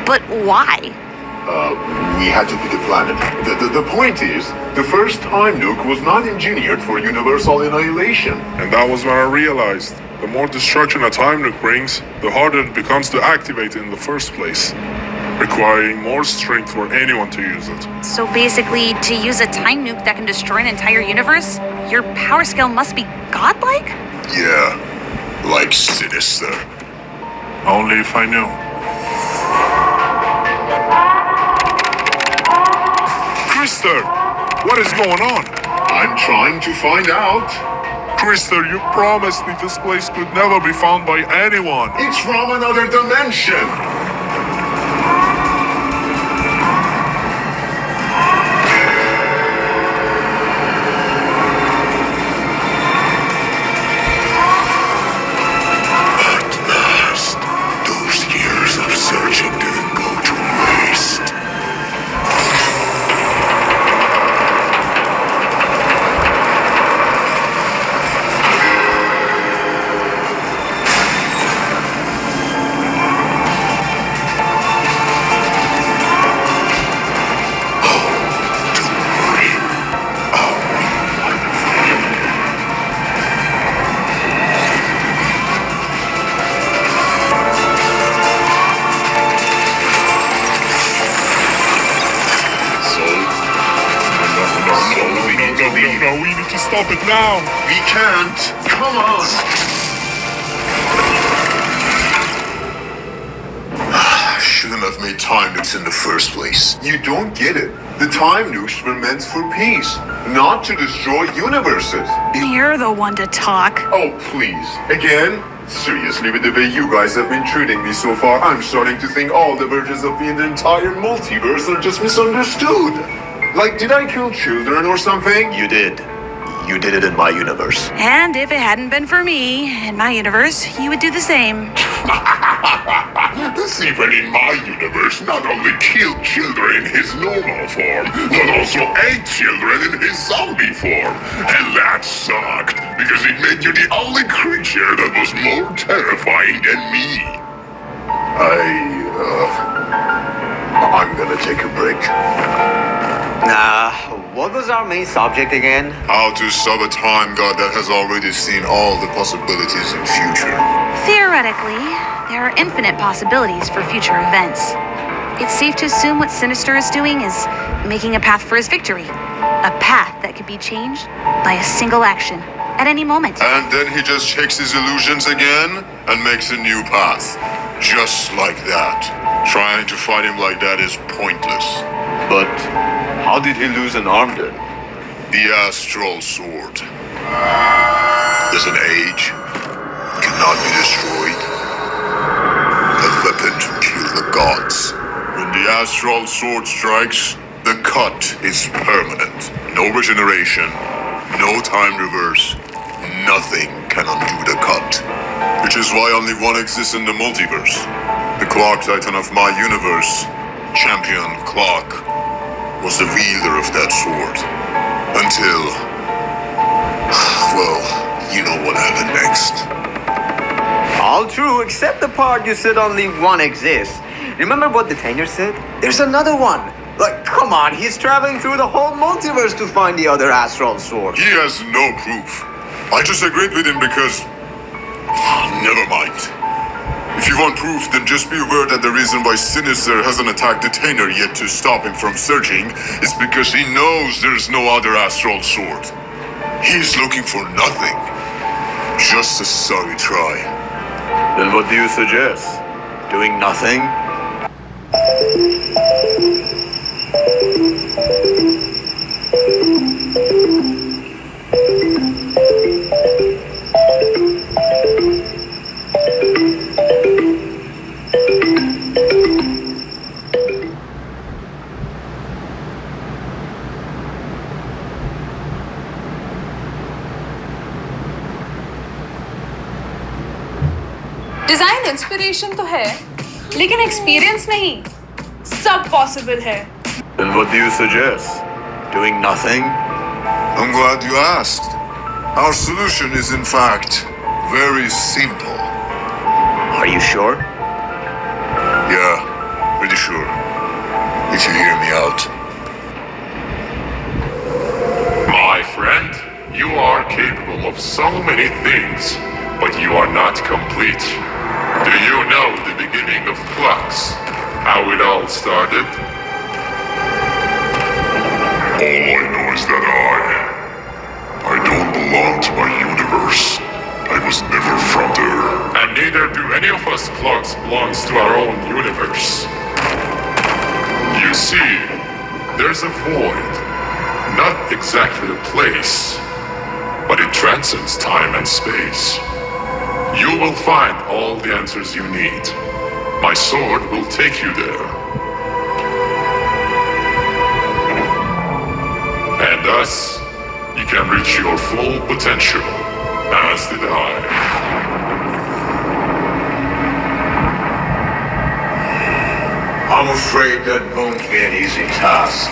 F: But why?
B: We had to pick a planet. The point is, the first time nuke was not engineered for universal annihilation.
D: And that was when I realized, the more destruction a time nuke brings, the harder it becomes to activate it in the first place, requiring more strength for anyone to use it.
F: So basically, to use a time nuke that can destroy an entire universe, your power scale must be godlike?
B: Yeah, like Sinister.
D: Only if I knew. Krister, what is going on?
B: I'm trying to find out.
D: Krister, you promised me this place could never be found by anyone.
B: It's from another dimension.
I: Searching didn't go to waste. No, we need to stop it now.
B: We can't. Come on. Shouldn't have made time nukes in the first place. You don't get it. The time nukes were meant for peace, not to destroy universes.
F: You're the one to talk.
B: Oh, please. Again? Seriously, with the way you guys have been treating me so far, I'm starting to think all the versions of me in the entire multiverse are just misunderstood. Like, did I kill children or something?
M: You did. You did it in my universe.
F: And if it hadn't been for me, in my universe, you would do the same.
I: The Seaman in my universe not only killed children in his normal form, but also ate children in his zombie form. And that sucked, because it made you the only creature that was more terrifying than me.
B: I'm gonna take a break.
G: What was our main subject again?
B: How to sub a time god that has already seen all the possibilities in future.
F: Theoretically, there are infinite possibilities for future events. It's safe to assume what Sinister is doing is making a path for his victory. A path that could be changed by a single action at any moment.
B: And then he just checks his illusions again and makes a new path. Just like that. Trying to fight him like that is pointless.
M: But How did he lose an arm then?
I: The astral sword. Doesn't age, cannot be destroyed. A weapon to kill the gods. When the astral sword strikes, the cut is permanent. No regeneration, no time reverse. Nothing can undo the cut. Which is why only one exists in the multiverse. The Clock Titan of my universe, Champion Clock, was the wielder of that sword. Until... well, you know what happened next.
G: All true, except the part you said only one exists. Remember what the Tainer said? There's another one. Like, come on, he's traveling through the whole multiverse to find the other astral sword.
I: He has no proof. I just agreed with him because... never mind. If you want proof, then just be aware that the reason why Sinister hasn't attacked the Tainer yet to stop him from searching is because he knows there's no other astral sword. He's looking for nothing. Just a sorry try.
M: Then what do you suggest? Doing nothing?
N: Design inspiration तो है लेकिन experience नहीं सब possible है
M: Then what do you suggest? Doing nothing?
I: I'm glad you asked. Our solution is in fact very simple.
M: Are you sure?
I: Yeah, pretty sure. If you hear me out.
B: My friend, you are capable of so many things, but you are not complete. Do you know the beginning of Flux? How it all started?
I: All I know is that I don't belong to my universe. I was never from there.
B: And neither do any of us Clocks belongs to our own universe. You see, there's a void. Not exactly a place, but it transcends time and space. You will find all the answers you need. My sword will take you there. And thus, you can reach your full potential, as did I.
I: I'm afraid that won't be an easy task.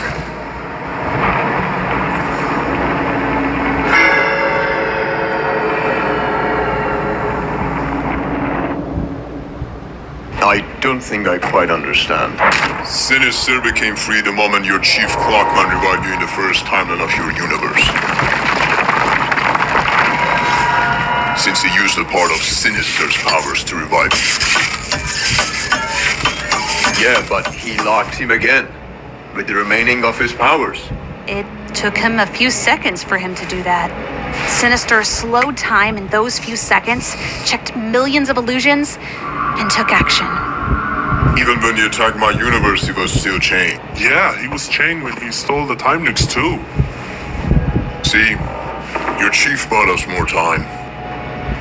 M: I don't think I quite understand.
I: Sinister became free the moment your chief Clockman revived you in the first timeline of your universe. Since he used a part of Sinister's powers to revive you.
M: Yeah, but he locked him again with the remaining of his powers.
F: It took him a few seconds for him to do that. Sinister slowed time in those few seconds, checked millions of illusions, and took action.
I: Even when he attacked my universe, he was still chained.
D: Yeah, he was chained when he stole the time nukes too.
I: See, your chief bought us more time.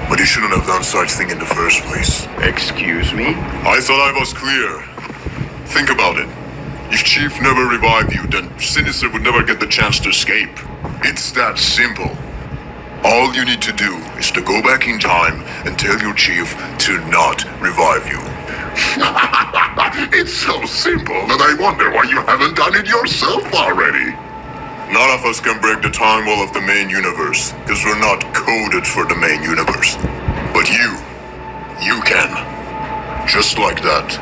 I: But he shouldn't have done such thing in the first place.
M: Excuse me?
I: I thought I was clear. Think about it. If Chief never revived you, then Sinister would never get the chance to escape. It's that simple. All you need to do is to go back in time and tell your chief to not revive you.
B: It's so simple that I wonder why you haven't done it yourself already.
I: None of us can break the time wall of the main universe, because we're not coded for the main universe. But you can. Just like that,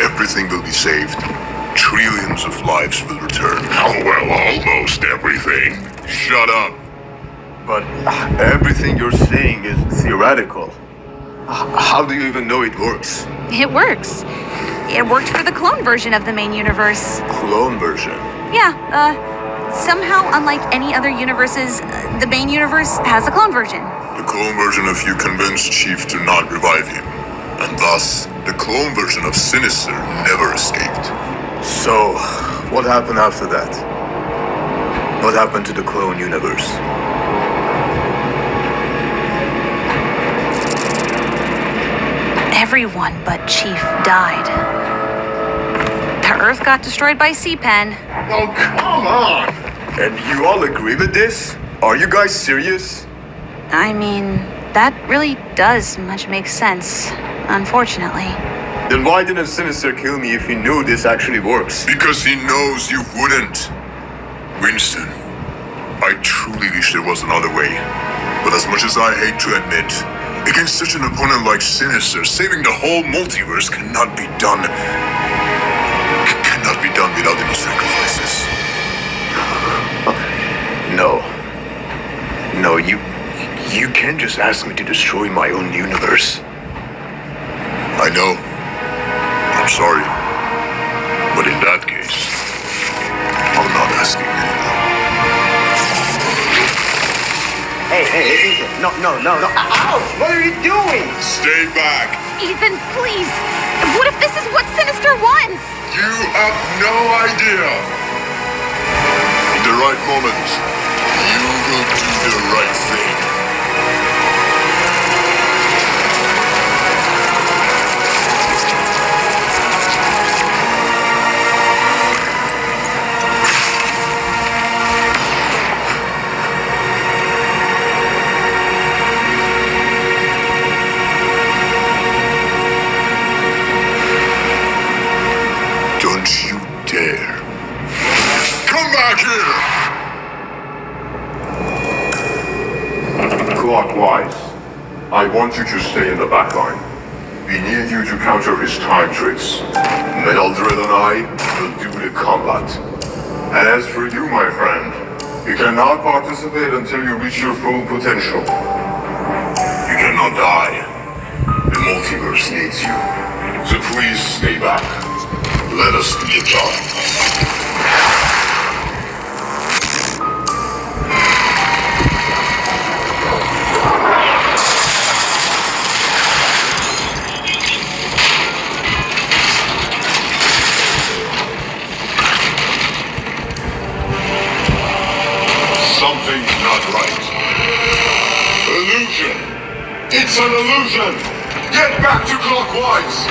I: everything will be saved. Trillions of lives will return.
B: Oh, well, almost everything.
I: Shut up.
M: But everything you're saying is theoretical. How do you even know it works?
F: It works. It worked for the clone version of the main universe.
M: Clone version?
F: Yeah, somehow, unlike any other universes, the main universe has a clone version.
I: The clone version of you convinced Chief to not revive him. And thus, the clone version of Sinister never escaped.
M: So, what happened after that? What happened to the clone universe?
F: Everyone but Chief died. The Earth got destroyed by C-Pen.
M: Oh, come on! And you all agree with this? Are you guys serious?
F: I mean, that really does much make sense, unfortunately.
M: Then why didn't Sinister kill me if he knew this actually works?
I: Because he knows you wouldn't. Winston, I truly wish there was another way. But as much as I hate to admit, against such an opponent like Sinister, saving the whole multiverse cannot be done. Cannot be done without any sacrifices.
M: No. No, you can't just ask me to destroy my own universe.
I: I know. I'm sorry. But in that case, I'm not asking anymore.
G: Hey, Ethan. No. Ouch! What are you doing?
I: Stay back.
F: Ethan, please! What if this is what Sinister wants?
I: You have no idea. In the right moment, you will do the right thing. Don't you dare. Come back here!
M: Clockwise. I want you to stay in the back line. We need you to counter his time tricks. Meldred and I will do the combat. And as for you, my friend, you cannot participate until you reach your full potential. You cannot die. The multiverse needs you. So please stay back. Let us do the job.
I: Something's not right. Illusion! It's an illusion! Get back to Clockwise!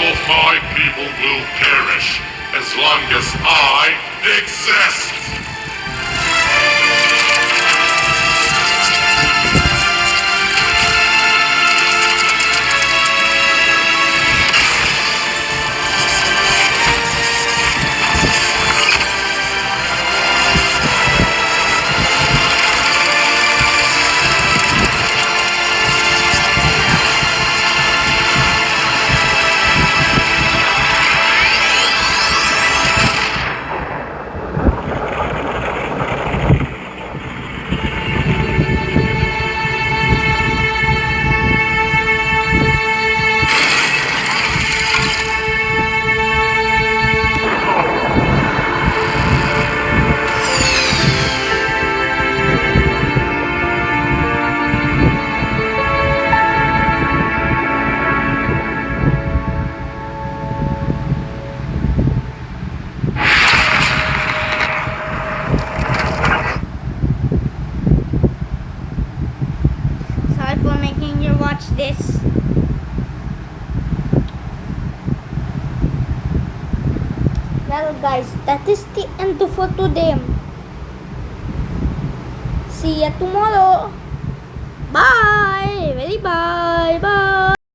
I: of my people will perish as long as I exist.
A: Sorry for making you watch this. Well guys, that is the end for today. See ya tomorrow. Bye. Very bye. Bye.